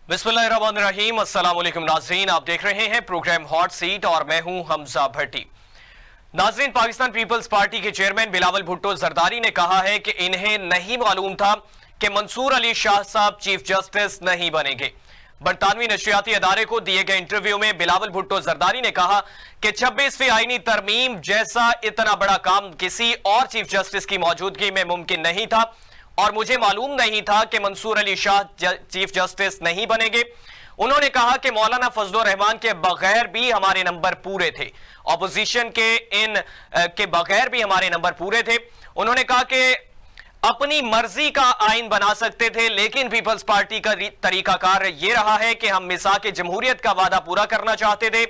बिस्मिल्लाहिर्रहमानिर्रहीम। अस्सलाम वालेकुम नाज़रीन, आप देख रहे हैं प्रोग्राम हॉट सीट और मैं हूं हमजा भट्टी। नाज़रीन, पाकिस्तान पीपल्स पार्टी के चेयरमैन बिलावल भुट्टो जरदारी ने कहा है कि इन्हें नहीं मालूम था कि मंसूर अली शाह साहब चीफ जस्टिस नहीं बनेंगे। बरतानवी नशरियाती अदारे को दिए गए इंटरव्यू में बिलावल भुट्टो जरदारी ने कहा कि 26वीं आईनी तरमीम जैसा इतना बड़ा काम किसी और चीफ जस्टिस की मौजूदगी में मुमकिन नहीं था और मुझे मालूम नहीं था कि मंसूर अली शाह चीफ जस्टिस नहीं बनेंगे। उन्होंने कहा कि मौलाना फजलुर रहमान के बगैर भी हमारे नंबर पूरे थे, ऑपोजिशन के बगैर भी हमारे नंबर पूरे थे। उन्होंने कहा कि अपनी मर्जी का आइन बना सकते थे, लेकिन पीपल्स पार्टी का तरीकाकार ये रहा है कि हम मिसाक जमहूरियत का वादा पूरा करना चाहते थे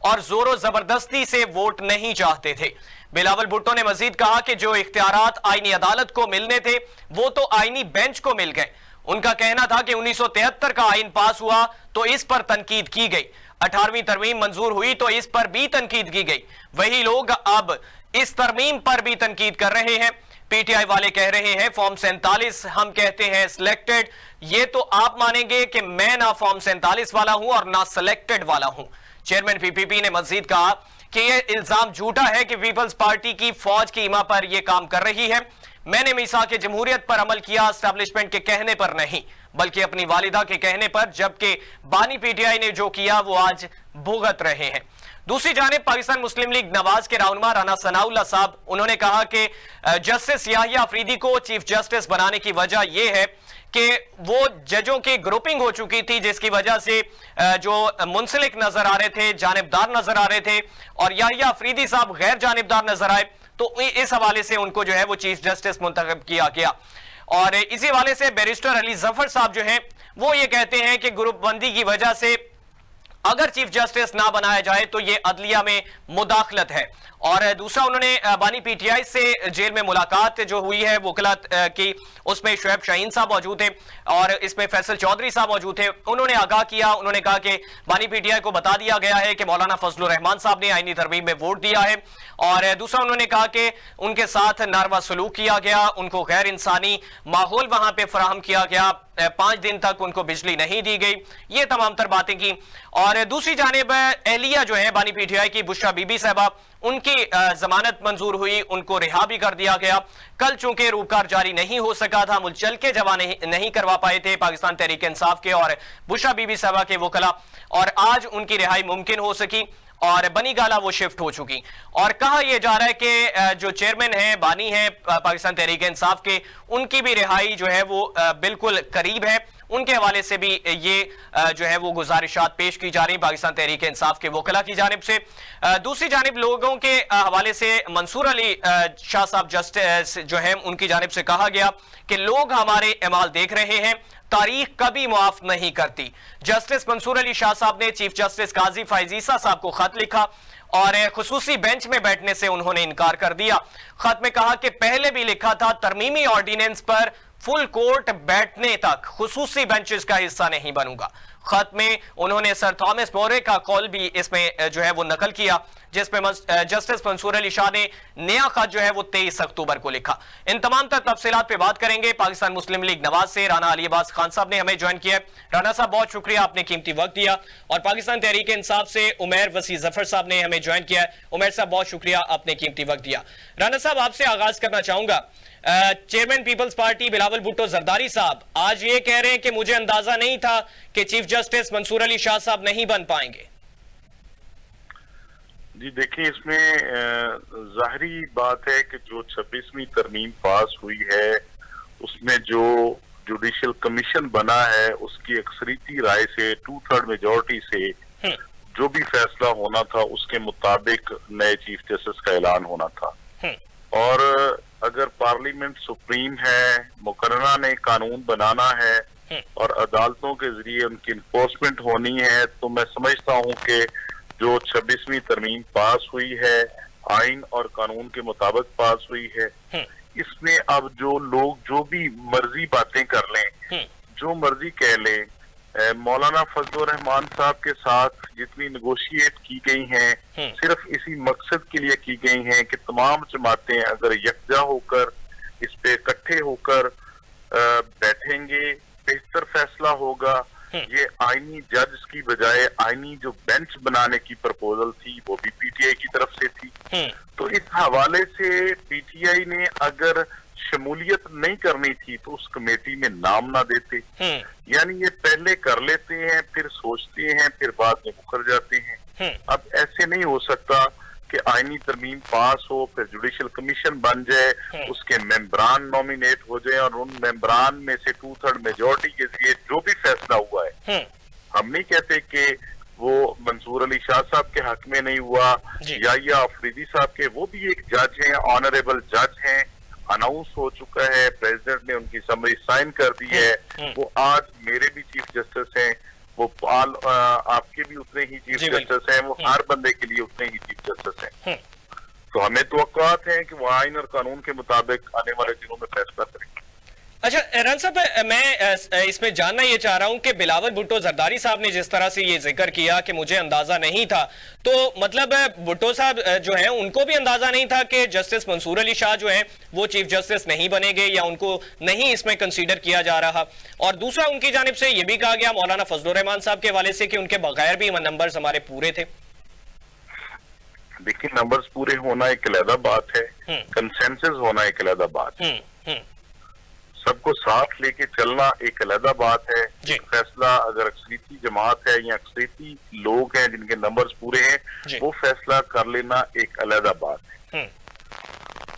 और जोरों जबरदस्ती से वोट नहीं चाहते थे। बिलावल भुट्टो ने मजीद कहा कि जो इख्तियारात आईनी अदालत को मिलने थे वो तो आईनी बेंच को मिल गए। उनका कहना था कि 1973 का आइन पास हुआ तो इस पर तनकीद की गई, 18वीं तरमीम मंजूर हुई तो इस पर भी तनकीद की गई। वही लोग अब इस तरमीम पर भी तनकीद कर रहे हैं। पीटीआई वाले कह रहे हैं फॉर्म 47 हम कहते हैं सिलेक्टेड। ये तो आप मानेंगे कि मैं ना फॉर्म 47 वाला हूं और ना सिलेक्टेड वाला हूं। चेयरमैन पीपीपी ने मजीद कहा कि यह इल्जाम झूठा है कि पीपल्स पार्टी की फौज की इमा पर यह काम कर रही है। मैंने मिसाक जमहूरियत पर अमल किया, एस्टैब्लिशमेंट के कहने पर नहीं बल्कि अपनी वालिदा के कहने पर, जबकि बानी पीटीआई ने जो किया वो आज भुगत रहे हैं। दूसरी जानिब पाकिस्तान मुस्लिम लीग नवाज के रहनुमा राना सनाउल्लाह साहब, उन्होंने कहा कि जस्टिस याहिया अफरीदी को चीफ जस्टिस बनाने की वजह यह है कि वो जजों की ग्रुपिंग हो चुकी थी, जिसकी वजह से जो मुंसलिक नजर आ रहे थे, जानिबदार नजर आ रहे थे और याहिया अफरीदी साहब गैर जानिबदार नजर आए, तो इस हवाले से उनको जो है वो चीफ जस्टिस मुंतखब किया गया। और इसी हवाले से बैरिस्टर अली जफर साहब जो हैं वो ये कहते हैं कि ग्रुप बंदी की वजह से अगर चीफ जस्टिस ना बनाया जाए तो ये अदलिया में मुदाखलत है। और दूसरा, उन्होंने बानी पीटीआई से जेल में मुलाकात जो हुई है वकलात की, उसमें शुएब शाहीन साहब मौजूद थे और इसमें फैसल चौधरी साहब मौजूद थे। उन्होंने आगाह किया, उन्होंने कहा कि बानी पीटीआई को बता दिया गया है कि मौलाना फजलुर रहमान साहब ने आईनी तरमीम में वोट दिया है। और दूसरा, उन्होंने कहा कि उनके साथ नारवा सलूक किया गया, उनको गैर इंसानी माहौल वहां पर फराहम किया गया, 5 दिन तक उनको बिजली नहीं दी गई, ये तमाम तर बातें की। और दूसरी जानिब एहलिया जो है बानी पीटीआई की बुशरा बीबी साहबा, उनकी जमानत मंजूर हुई, उनको रिहा भी कर दिया गया। कल चूंकि रूपकार जारी नहीं हो सका था, मुलचल के जवा नहीं करवा पाए थे पाकिस्तान तहरीक इंसाफ के और बुशरा बीबी साहबा के वकला, और आज उनकी रिहाई मुमकिन हो सकी और बनी गाला वो शिफ्ट हो चुकी। और कहा यह जा रहा है कि जो चेयरमैन है बानी है पाकिस्तान तहरीक इंसाफ के, उनकी भी रिहाई जो है वो बिल्कुल करीब है। उनके हवाले से भी ये जो है वो गुजारिशात पेश की जा रही पाकिस्तान तहरीक इंसाफ के वकला की जानिब से। दूसरी जानिब लोगों के हवाले से मंसूर अली शाह साहब जस्टिस जो है उनकी जानिब से कहा गया कि लोग हमारे अमाल देख रहे हैं, तारीख कभी मुआफ नहीं करती। जस्टिस मंसूर अली शाह साहब ने चीफ जस्टिस काजी फैज ईसा साहब को खत लिखा और खुसूसी बेंच में बैठने से उन्होंने इनकार कर दिया। खत में कहा कि पहले भी लिखा था तरमीमी ऑर्डिनेंस पर फुल कोर्ट बैठने तक खुसूसी बेंचेस का हिस्सा नहीं बनूंगा। खत में उन्होंने सर थॉमस मोरे का कॉल भी इसमें जो है वो नकल किया, जिसमें जस्टिस मंसूर अली शाह ने नया खत जो है वो 23 अक्टूबर को लिखा। इन तमाम तफसीलात पे बात करेंगे। पाकिस्तान मुस्लिम लीग नवाज से राना अली अब्बास खान साहब ने हमें ज्वाइन किया। राना साहब बहुत शुक्रिया, आपने कीमती वक्त दिया। और पाकिस्तान तहरीक इंसाफ से उमैर वसी जफर साहब ने हमें ज्वाइन किया। उमैर साहब बहुत शुक्रिया, आपने कीमती वक्त दिया। राना साहब, आपसे आगाज करना चाहूंगा। चेयरमैन पीपल्स पार्टी बिलावल भुट्टो जरदारी साहब आज ये कह रहे हैं कि मुझे अंदाजा नहीं था कि चीफ जस्टिस मंसूर अली शाह साहब नहीं बन पाएंगे। जी देखिए, इसमें जाहिरी बात है कि जो 26वीं तरमीम पास हुई है उसमें जो जुडिशियल कमीशन बना है उसकी अक्सरीती राय से 2/3 मेजोरिटी से जो भी फैसला होना था उसके मुताबिक नए चीफ जस्टिस का ऐलान होना था। और अगर पार्लियामेंट सुप्रीम है, मुकर्ररा ने कानून बनाना है और अदालतों के जरिए उनकी इन्फोर्समेंट होनी है, तो मैं समझता हूं कि जो 26वीं तरमीम पास हुई है आइन और कानून के मुताबिक पास हुई है, इसमें अब जो लोग जो भी मर्जी बातें कर लें, जो मर्जी कह लें, मौलाना फजलुर रहमान साहब के साथ जितनी नेगोशिएट की गई हैं सिर्फ इसी मकसद के लिए की गई हैं कि तमाम जमातें अगर यकजा होकर इस पे इकट्ठे होकर बैठेंगे बेहतर फैसला होगा। ये आईनी जज की बजाय आईनी जो बेंच बनाने की प्रपोजल थी वो भी पीटीआई की तरफ से थी। तो इस हवाले से पीटीआई ने अगर शमूलियत नहीं करनी थी तो उस कमेटी में नाम ना देते। यानी ये पहले कर लेते हैं, फिर सोचते हैं, फिर बाद में मुकर जाते हैं। अब ऐसे नहीं हो सकता कि आईनी तरमीम पास हो, फिर जुडिशल कमीशन बन जाए, उसके मेंबरान नॉमिनेट हो जाए और उन मेंबरान में से 2/3 मेजोरिटी के जरिए जो भी फैसला हुआ है, हम नहीं कहते कि वो मंसूर अली शाह साहब के हक में नहीं हुआ या अफरीदी साहब के, वो भी एक जज हैं, ऑनरेबल जज हैं, अनाउंस हो चुका है, प्रेसिडेंट ने उनकी समरी साइन कर दी है। वो आज मेरे भी चीफ जस्टिस हैं, वो पाल आपके भी उतने ही चीफ जस्टिस हैं, वो हर बंदे के लिए उतने ही चीफ जस्टिस हैं। तो हमें तवक्कुआत है कि वो आइन और कानून के मुताबिक आने वाले दिनों में फैसला करेंगे। अच्छा रन साहब, मैं इसमें जानना ये चाह रहा हूं कि बिलावल भुट्टो जरदारी साहब ने जिस तरह से ये जिक्र किया कि मुझे अंदाजा नहीं था, तो मतलब भुट्टो साहब जो हैं उनको भी अंदाजा नहीं था कि जस्टिस मंसूर अली शाह जो हैं वो चीफ जस्टिस नहीं बनेंगे या उनको नहीं इसमें कंसीडर किया जा रहा। और दूसरा, उनकी जानिब से ये भी कहा गया मौलाना फजलुर रहमान साहब के हवाले से कि उनके बगैर भी नंबर्स हमारे पूरे थे। देखिए, नंबर्स पूरे होना एक अलग बात है, कंसेंसस होना एक अलग बात है, सबको साथ लेके चलना एक अलग बात है। फैसला अगर अक्सरीती जमात है या अक्सरीती लोग हैं जिनके नंबर्स पूरे हैं, वो फैसला कर लेना एक अलग बात है।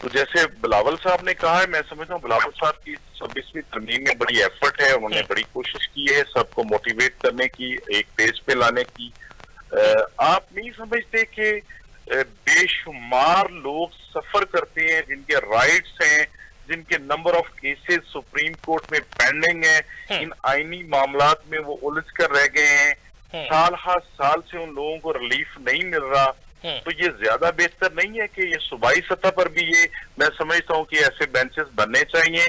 तो जैसे बिलावल साहब ने कहा है, मैं समझता हूँ बिलावल साहब की 26वीं तरमीम में बड़ी एफर्ट है, उन्होंने बड़ी कोशिश की है सबको मोटिवेट करने की, एक पेज पे लाने की। आप नहीं समझते कि बेशुमार लोग सफर करते हैं जिनके राइट्स हैं, जिनके number of cases supreme court में पेंडिंग है, इन आईनी मामलात में वो उलझ कर रह गए हैं, साल हर साल से उन लोगों को रिलीफ नहीं मिल रहा। तो ये ज्यादा बेहतर नहीं है कि ये सूबाई सतह पर भी ये मैं समझता हूँ कि ऐसे बेंचेस बनने चाहिए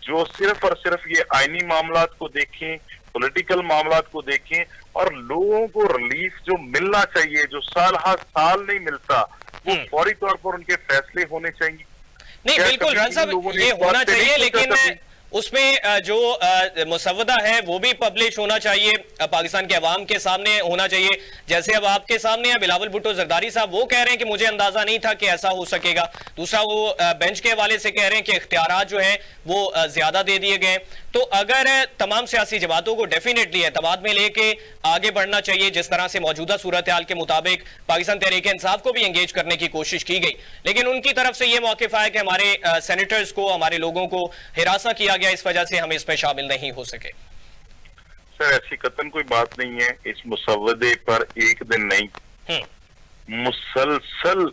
जो सिर्फ और सिर्फ ये आईनी मामलात को देखें, पॉलिटिकल मामलात को देखें और लोगों को रिलीफ जो मिलना चाहिए, जो साल हर साल नहीं मिलता, वो फौरी तौर पर उनके फैसले होने चाहिए। नहीं बिल्कुल रन साहब, ये होना चाहिए, लेकिन उसमें जो मुसव्वदा है वो भी पब्लिश होना चाहिए, पाकिस्तान के अवाम के सामने होना चाहिए। जैसे अब आपके सामने है बिलावल भुट्टो जरदारी साहब, वो कह रहे हैं कि मुझे अंदाजा नहीं था कि ऐसा हो सकेगा। दूसरा, वो बेंच के हवाले से कह रहे हैं कि इख्तियारात जो हैं वो ज्यादा दे दिए गए। तो अगर तमाम सियासी जमातों को डेफिनेटली एतमाद में लेके आगे बढ़ना चाहिए, जिस तरह से मौजूदा सूरत हाल के मुताबिक पाकिस्तान तहरीक इंसाफ को भी एंगेज करने की कोशिश की गई, लेकिन उनकी तरफ से यह मौक़िफ़ आया कि हमारे सेनेटर्स को, हमारे लोगों को हिरासा किया गया, इस वजह से हम इसमें शामिल नहीं हो सके। सर, ऐसी कतन कोई बात नहीं है। इस मुसव्वदे पर एक दिन नहीं, मुसलसल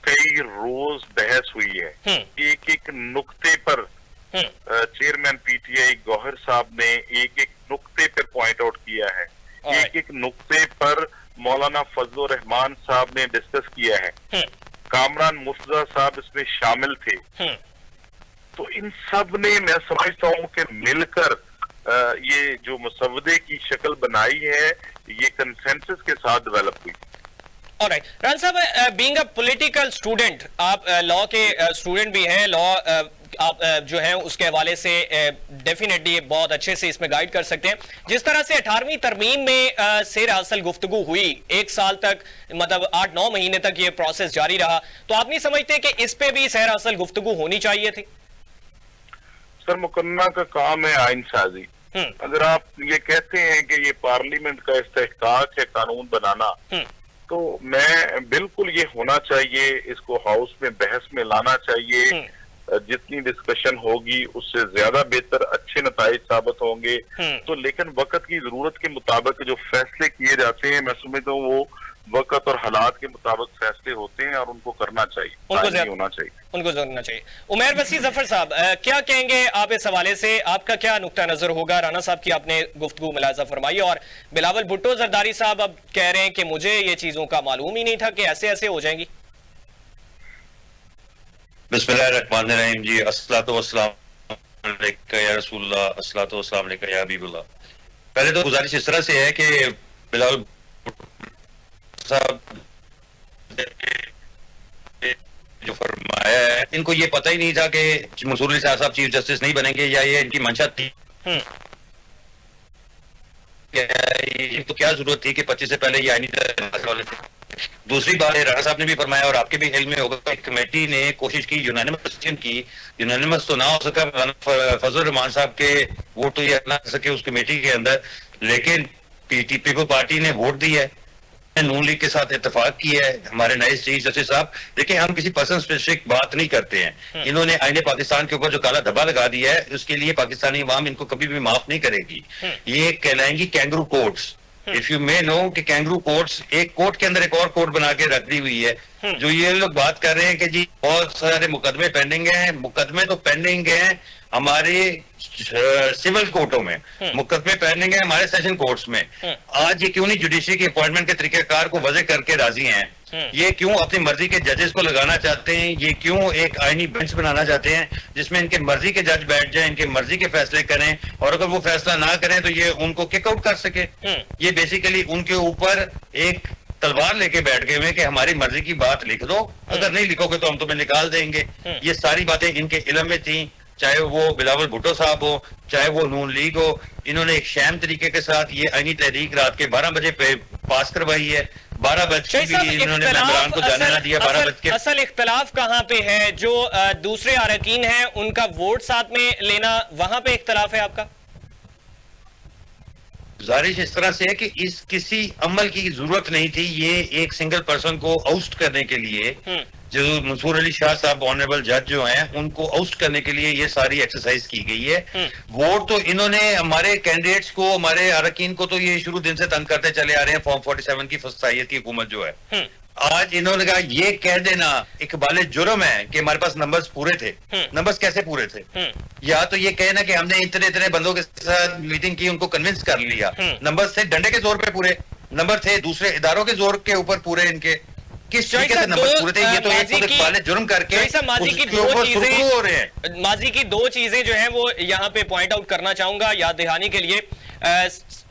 कई रोज बहस हुई है। एक एक नुक्ते पर चेयरमैन पीटीआई गौहर साहब ने एक एक नुक्ते पर पॉइंट आउट किया है, एक एक नुक्ते पर मौलाना फजलुर रहमान साहब ने डिस्कस किया है, कामरान मुर्तजा साहब इसमें शामिल थे। तो इन सब ने मैं समझता हूँ कि मिलकर ये जो मुसव्वदे की शक्ल बनाई है, ये कंसेंसस के साथ डेवलप हुई। ऑलराइट रान साहब, बीइंग अ पॉलिटिकल स्टूडेंट, आप लॉ के स्टूडेंट भी हैं, लॉ आप जो है उसके हवाले से डेफिनेटली बहुत अच्छे से इसमें गाइड कर सकते हैं। जिस तरह से 18वीं तरमीम में सेर हासिल गुफ्तगू हुई, एक साल तक, मतलब 8-9 महीने तक ये प्रोसेस जारी रहा, तो आप नहीं समझते कि इस पे भी सेर हासिल गुफ्तगू होनी चाहिए थी? सर, मुकन्ना का काम है आइन साजी। अगर आप ये कहते हैं कि ये पार्लियामेंट का इस्तेहकाक है कानून बनाना, तो मैं बिल्कुल ये होना चाहिए, इसको हाउस में बहस में लाना चाहिए। जितनी डिस्कशन होगी उससे ज्यादा बेहतर अच्छे नताइज साबित होंगे। तो लेकिन वक्त की जरूरत के मुताबिक जो फैसले किए जाते हैं, मैं समझता हूँ वो वक्त और हालात के मुताबिक फैसले होते हैं और उनको करना चाहिए, होना चाहिए, उनको करना चाहिए। उमैर वसी जफर साहब, क्या कहेंगे आप इस हवाले से? आपका क्या नुक्ता नजर होगा? राना साहब की आपने गुफ्तगू मुलाजा फरमाई और बिलावल भुट्टो जरदारी साहब अब कह रहे हैं कि मुझे ये चीजों का मालूम ही नहीं था कि ऐसे ऐसे हो जाएंगी। बिस्मिल्लाहिर्रहमानिर्रहीम जी, अस्सलातु वस्सलाम अलैका या रसूलल्लाह, अस्सलातु वस्सलाम अलैका या हबीबुल्लाह। पहले तो गुजारिश इस तरह से है कि बिलावल साहब जो फरमाया है, इनको ये पता ही नहीं था कि मंसूर अली शाह साहब चीफ जस्टिस नहीं बनेंगे, या ये इनकी मंशा थी। ये तो क्या जरूरत थी कि 25 से पहले ये आईनी वाले थे। दूसरी बात है, राणा साहब ने भी फरमाया और आपके भी इल्म में होगा, एक कमेटी ने कोशिश की, यूनानिमस तो ना हो सका, फजल रहमान साहब के वोट तो ये ना सके उस कमेटी के अंदर, लेकिन पीपल पार्टी ने वोट दिया है, नून लीग के साथ इत्तेफाक किया है, हमारे नए चीफ जस्टिस साहब। देखिए, हम किसी पर्सन स्पेसिफिक बात नहीं करते हैं, इन्होंने आईने पाकिस्तान के ऊपर जो काला धब्बा लगा दिया है, उसके लिए पाकिस्तानी अवाम इनको कभी भी माफ नहीं करेगी। ये कहलाएंगी kangaroo courts. If you may know कि कैंगरू कोर्ट्स, एक कोर्ट के अंदर एक और कोर्ट बना के रख दी हुई है। जो ये लोग बात कर रहे हैं कि जी बहुत सारे मुकदमे पेंडिंग हैं, मुकदमे तो पेंडिंग हैं हमारे सिविल कोर्टों में, मुकदमे पेंडिंग है हमारे सेशन कोर्ट्स में। आज ये क्यों नहीं जुडिशरी की अपॉइंटमेंट के तरीकेकार को वजह करके राजी हैं? ये क्यों अपनी मर्जी के जजेस को लगाना चाहते हैं? ये क्यों एक आईनी बेंच बनाना चाहते हैं जिसमें इनके मर्जी के जज बैठ जाएं, इनके मर्जी के फैसले करें, और अगर वो फैसला ना करें तो ये उनको किक आउट कर सके? ये बेसिकली उनके ऊपर एक तलवार लेके बैठ गए हुए कि हमारी मर्जी की बात लिख दो, अगर नहीं लिखोगे तो हम तुम्हें निकाल देंगे। ये सारी बातें इनके इल्म में थी, चाहे वो बिलावल भुट्टो साहब हो, चाहे वो नून लीग हो। इन्होंने एक शैम तरीके के साथ ये आईनी तहरीक रात के 12 बजे पे पास करवाई है। 12 बजे भी इन्होंने मेंबरान को जाने ना दिया। 12 बज के असल इख्तलाफ कहाँ पे है? जो दूसरे अरकान हैं उनका वोट साथ में लेना, वहां पे इख्तलाफ है आपका? गुजारिश इस तरह से है कि इस किसी अमल की जरूरत नहीं थी, ये एक सिंगल पर्सन को आउस्ट करने के लिए, जो मंसूर अली शाह साहब ऑनरेबल जज जो हैं, उनको आउस्ट करने के लिए ये सारी एक्सरसाइज की गई है। वोट तो इन्होंने हमारे कैंडिडेट्स को, हमारे अरकान को तो ये शुरू दिन से तंग करते चले आ रहे हैं। फॉर्म 47 की फसाइयत की हुकूमत जो है, आज इन्होंने कहा ये कह देना इकबाल जुर्म है कि हमारे पास नंबर्स पूरे थे। नंबर्स कैसे पूरे थे? या तो ये कहना कि हमने इतने इतने बंदों के साथ मीटिंग की, उनको कन्विंस कर लिया। नंबर्स थे डंडे के जोर पे पूरे, नंबर थे दूसरे इदारों के जोर के ऊपर पूरे। इनके किस तरीके से नंबर पूरे थे? ये तो एक इकबाल जुर्म करके माजी की दो चीजें हो रहे हैं। माजी की दो चीजें जो है वो यहाँ पे पॉइंट आउट करना चाहूंगा याद दहानी के लिए।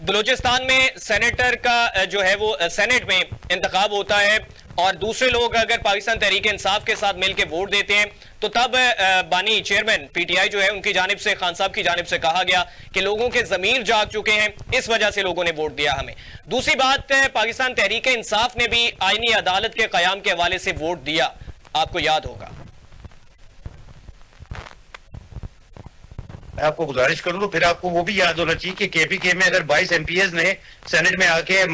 बलूचिस्तान में सेनेटर का जो है वो सेनेट में इंतखाब होता है, और दूसरे लोग अगर पाकिस्तान तहरीक इंसाफ के साथ मिलकर वोट देते हैं तो तब बानी चेयरमैन पीटीआई जो है उनकी जानिब से, खान साहब की जानिब से कहा गया कि लोगों के जमीर जाग चुके हैं, इस वजह से लोगों ने वोट दिया हमें। दूसरी बात, पाकिस्तान तहरीक इंसाफ ने भी आईनी अदालत के कयाम के हवाले से वोट दिया, आपको याद होगा। आपको गुजारिश करूं तो फिर आपको वो भी याद होना चाहिए कि केपीके में अगर 22 एमपीएस ने सेनेट में आके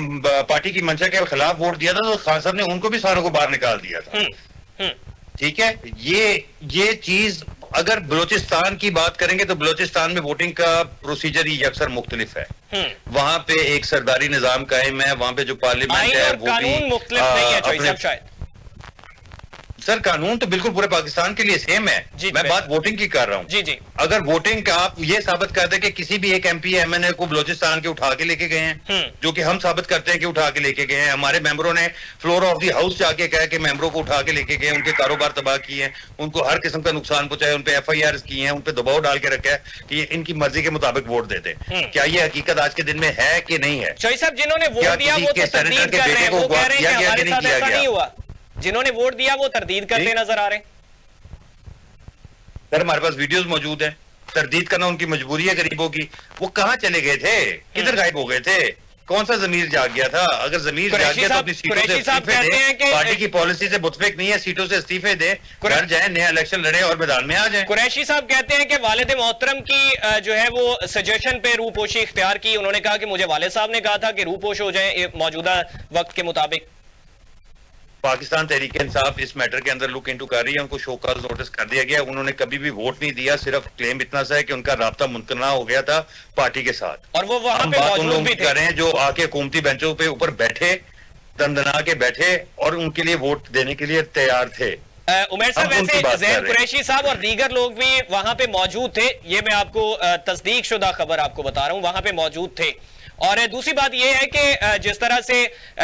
पार्टी की मंशा के खिलाफ वोट दिया था तो खान साहब ने उनको भी सारों को बाहर निकाल दिया था। ठीक है, ये चीज अगर बलूचिस्तान की बात करेंगे तो बलूचिस्तान में वोटिंग का प्रोसीजर ही अक्सर मुख्तलिफ है। वहां पे एक सरदारी निजाम कायम है, वहां पे जो पार्लियामेंट है वो भी मुख्तलिफ। सर कानून तो बिल्कुल पूरे पाकिस्तान के लिए सेम है। मैं बात वोटिंग की कर रहा हूँ। जी जी। अगर वोटिंग का आप ये साबित कर दे कि किसी भी एक एमपी एमएनए को बलूचिस्तान के उठा के लेके गए हैं, जो कि हम साबित करते हैं कि उठा के लेके गए हैं, हमारे मेंबरों ने फ्लोर ऑफ द हाउस जाके कहा कि मेंबरों को उठा के लेके गए, उनके कारोबार तबाह किए हैं, उनको हर किस्म का नुकसान पहुंचाया, उन पे FIR किए हैं, उन पे दबाव डाल के रखा है कि इनकी मर्जी के मुताबिक वोट देते हैं। क्या ये हकीकत आज के दिन में है कि नहीं है? शोई साहब, जिन्होंने वोट दिया वो तो तरदीद कर रहे हैं, वो कह रहे हैं कि हमारे साथ ऐसा नहीं हुआ। जिन्होंने वोट दिया वो तरदीद करते नजर आ रहे हैं। सर हमारे पास वीडियोस मौजूद हैं, तरदीद करना उनकी मजबूरी है गरीबों की। वो कहां चले गए थे? किधर गायब हो गए थे? कौन सा जमीर जाग गया था? अगर जमीर जाग गया तो अपनी सीटों से इस्तीफे दें। पार्टी की पॉलिसी से मुतफिक नहीं है, सीटों से इस्तीफे दें, घर जाए, नया इलेक्शन लड़े और मैदान में आ जाए। कुरैशी साहब कहते हैं कि वालिद मोहतरम की जो है वो सजेशन पे रूपोशी इख्तियार की। उन्होंने कहा कि मुझे वालिद साहब ने कहा था कि रूपोश हो जाए मौजूदा वक्त के मुताबिक। पाकिस्तान तहरीक इंसाफ इस मैटर के अंदर लुक इनटू कर रही है, उनको शो कॉज नोटिस कर दिया गया। उन्होंने कभी भी वोट नहीं दिया, सिर्फ क्लेम इतना सा है कि उनका राब्ता मुनकना हो गया था पार्टी के साथ। और वो वहां पे मौजूद भी थे। कर रहे हैं जो आके हुकूमती बेंचों पे ऊपर बैठे, दंदना के बैठे और उनके लिए वोट देने के लिए तैयार थे। उमर साहब, वैसे ज़ैन कुरैशी साहब और दीगर लोग भी वहां पे मौजूद थे, ये मैं आपको तस्दीक शुदा खबर आपको बता रहा हूं, वहां पे मौजूद थे। और दूसरी बात यह है कि जिस तरह से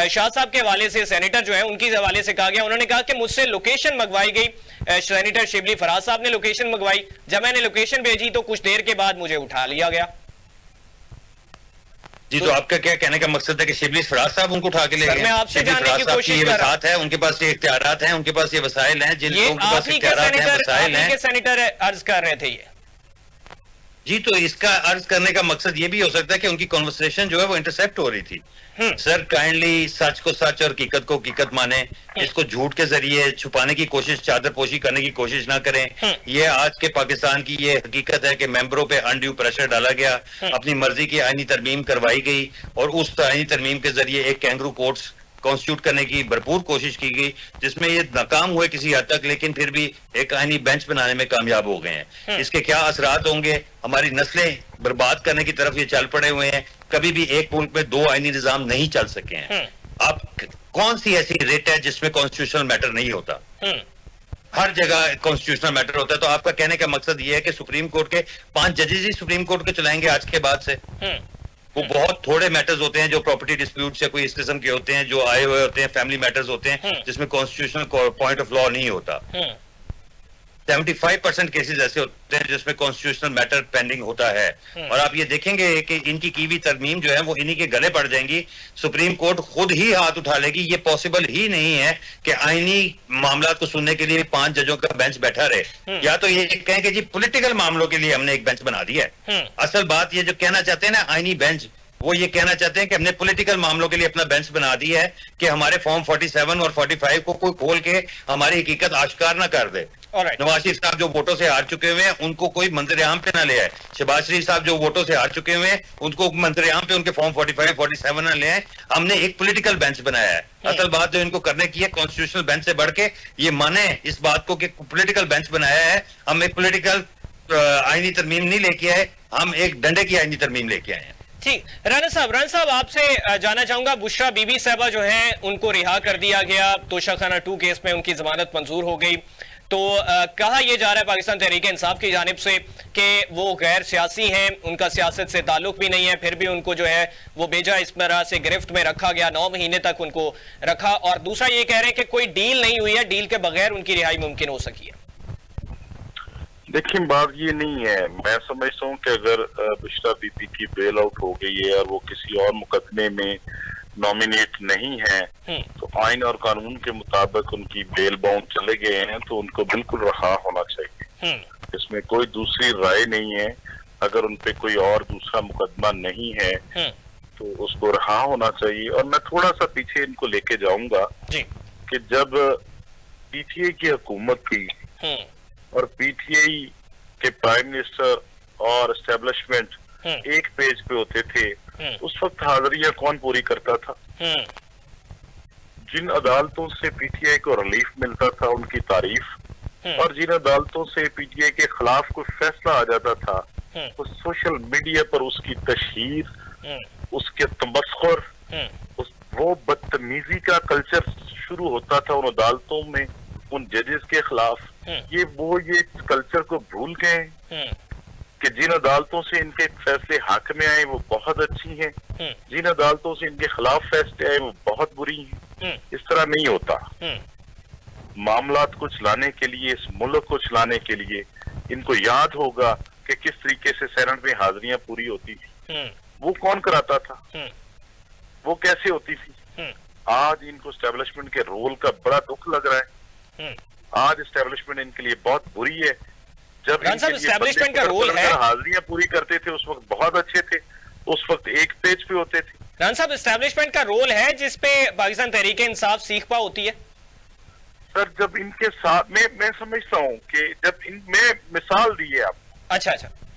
शाह साहब के हवाले से सेनेटर जो है उनकी हवाले से कहा गया, उन्होंने कहा कि मुझसे लोकेशन मंगवाई गई, सेनेटर शिबली फराज साहब ने लोकेशन मंगवाई, जब मैंने लोकेशन भेजी तो कुछ देर के बाद मुझे उठा लिया गया। जी तो आपका क्या कहने का मकसद है कि शिबली फराज साहब उनको उठा के ले गए? मैं आपसे जानने की कोशिश कर रहा हूं। है, उनके पास ये इख्तियारात हैं, उनके पास ये वसाइल हैं, जिन लोगों के पास इख्तियारात हैं, वसाइल हैं। सेनेटर अर्ज कर रहे थे ये जी, तो इसका अर्ज करने का मकसद ये भी हो सकता है कि उनकी कॉन्वर्सेशन जो है वो इंटरसेप्ट हो रही थी। सर काइंडली सच को सच और हकीकत को हकीकत माने, इसको झूठ के जरिए छुपाने की कोशिश, चादरपोशी करने की कोशिश ना करें। ये आज के पाकिस्तान की ये हकीकत है कि मेंबरों पे अनड्यू प्रेशर डाला गया, अपनी मर्जी की आईनी तरमीम करवाई गई और उस आईनी तरमीम के जरिए एक कैंगरू कोर्ट्स कॉन्स्टिट्यूट करने की भरपूर कोशिश की गई, जिसमें ये नाकाम हुए किसी हद तक, लेकिन फिर भी एक आईनी बेंच बनाने में कामयाब हो गए हैं। इसके क्या असरात होंगे, हमारी नस्लें बर्बाद करने की तरफ ये चल पड़े हुए हैं। कभी भी एक मुल्क में दो आईनी निजाम नहीं चल सके हैं। आप कौन सी ऐसी रेट है जिसमें कॉन्स्टिट्यूशनल मैटर नहीं होता? हर जगह कॉन्स्टिट्यूशनल मैटर होता है। तो आपका कहने का मकसद ये है कि सुप्रीम कोर्ट के 5 जजेस ही सुप्रीम कोर्ट के चलाएंगे आज के बाद से? वो बहुत थोड़े मैटर्स होते हैं जो प्रॉपर्टी डिस्प्यूट से कोई इस किस्म के होते हैं, जो आए हुए होते हैं, फैमिली मैटर्स होते हैं जिसमें कॉन्स्टिट्यूशनल पॉइंट ऑफ लॉ नहीं होता। 75% केसेस ऐसे होते हैं जिसमें कॉन्स्टिट्यूशनल मैटर पेंडिंग होता है। और आप ये देखेंगे कि इनकी की हुई तरमीम जो है वो इन्हीं के गले पड़ जाएंगी। सुप्रीम कोर्ट खुद ही हाथ उठा लेगी। ये पॉसिबल ही नहीं है कि आईनी मामला को सुनने के लिए 5 जजों का बेंच बैठा रहे। या तो ये कहें कि जी पॉलिटिकल मामलों के लिए हमने एक बेंच बना दिया है। असल बात ये जो कहना चाहते हैं ना आईनी बेंच, वो ये कहना चाहते हैं कि हमने पॉलिटिकल मामलों के लिए अपना बेंच बना दिया है कि हमारे फॉर्म 47 और 45 को कोई खोल के हमारी हकीकत आश्कार ना कर दे। नवाज शरीफ साहब जो वोटों से हार चुके हुए हैं उनको कोई मंजर-ए-आम पे ना ले आए। शहबाज शरीफ साहब जो वोटों से हार चुके हुए हैं उनको मंजर-ए-आम पे उनके फॉर्म 45, 47 ना ले आए। हमने एक पॉलिटिकल बेंच बनाया है। असल बात जो इनको करने की है, कॉन्स्टिट्यूशनल बेंच से बढ़ के ये माने इस बात को कि पॉलिटिकल बेंच बनाया है। हम एक पॉलिटिकल आईनी तरमीम नहीं लेके आए, हम एक डंडे की आईनी तरमीम लेके आए हैं। ठीक, राणा साहब आपसे जानना चाहूंगा, बुशरा बीबी साहबा जो है उनको रिहा कर दिया गया, तोशाखाना 2 केस में उनकी जमानत मंजूर हो गई। तो कहा यह जा रहा है पाकिस्तान तहरीक इंसाफ की जानिब से कि वो गैर सियासी हैं, उनका सियासत से ताल्लुक भी नहीं है, फिर भी उनको जो है वो बेजा इस तरह से गिरफ्त में रखा गया, 9 महीने तक उनको रखा। और दूसरा ये कह रहे हैं कि कोई डील नहीं हुई है, डील के बगैर उनकी रिहाई मुमकिन हो सकी है। देखिए, बात ये नहीं है। मैं समझता हूँ कि अगर बुशरा बीबी की बेल आउट हो गई है और वो किसी और मुकदमे में नॉमिनेट नहीं है तो आइन और कानून के मुताबिक उनकी बेल बाउंड चले गए हैं तो उनको बिल्कुल रहा होना चाहिए। इसमें कोई दूसरी राय नहीं है। अगर उनपे कोई और दूसरा मुकदमा नहीं है तो उसको रहा होना चाहिए। और मैं थोड़ा सा पीछे इनको लेके जाऊंगा कि जब पीटीआई की हुकूमत थी और पीटीआई के प्राइम मिनिस्टर और एस्टेब्लिशमेंट एक पेज पे होते थे, उस वक्त हाजिरियां कौन पूरी करता था? जिन अदालतों से पीटीआई को रिलीफ मिलता था उनकी तारीफ, और जिन अदालतों से पीटीआई के खिलाफ कोई फैसला आ जाता था तो सोशल मीडिया पर उसकी तशहीर, उसके तमस्खुर, वो बदतमीजी का कल्चर शुरू होता था उन अदालतों में उन जजेस के खिलाफ। ये कल्चर को भूल गए कि जिन अदालतों से इनके फैसले हक में आए वो बहुत अच्छी हैं, जिन अदालतों से इनके खिलाफ फैसले आए वो बहुत बुरी हैं। इस तरह नहीं होता। मामलात को चलाने के लिए, इस मुल्क को चलाने के लिए इनको याद होगा कि किस तरीके से सेनेट में हाजिरियां पूरी होती थी, वो कौन कराता था, वो कैसे होती थी। आज इनको एस्टेब्लिशमेंट के रोल का बड़ा दुख लग रहा है। आज एस्टेब्लिशमेंट इनके लिए बहुत बुरी है। जब एस्टेब्लिशमेंट का रोल है, हाजिरियां पूरी करते थे उस वक्त बहुत अच्छे थे, उस वक्त एक पेज पे होते थे। रान साहब, एस्टेब्लिशमेंट का रोल है जिसपे पाकिस्तान तहरीक इंसाफ सीख पा होती है। सर, जब इनके साथ मैं समझता हूँ कि जब इनमें मिसाल दी है आप, अच्छा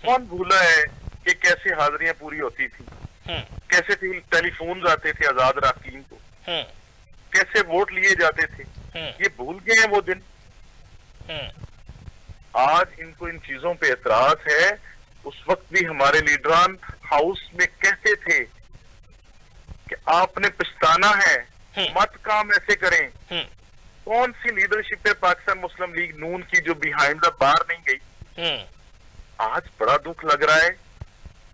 कौन भूला है कि कैसे हाजिरियां पूरी होती थी, कैसे टेलीफोन आते थे आजाद राकीन को, कैसे वोट लिए जाते थे। ये भूल गए हैं वो दिन। आज इनको इन चीजों पे एतराज है। उस वक्त भी हमारे लीडरान हाउस में कहते थे कि आपने पछताना है, मत काम ऐसे करें। कौन सी लीडरशिप है पाकिस्तान मुस्लिम लीग नून की जो बिहाइंड द बार नहीं गई? आज बड़ा दुख लग रहा है।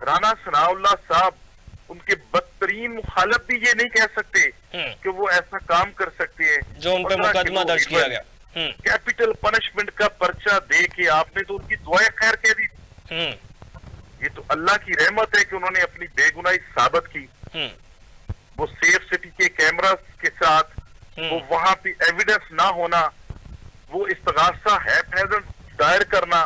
राना सनाउल्लाह साहब, उनके बदतरीन मुखालिफ भी ये नहीं कह सकते कि वो ऐसा काम कर सकते हैं जो उन पे मुकदमा दर्ज किया गया। कैपिटल पनिशमेंट का पर्चा दे के आपने तो उनकी दुआएं खैर कह दी। ये तो अल्लाह की रहमत है कि उन्होंने अपनी बेगुनाही साबित की। वो सेफ सिटी के कैमरा के साथ, वो वहां पे एविडेंस ना होना, वो इस्तगासा है दायर करना,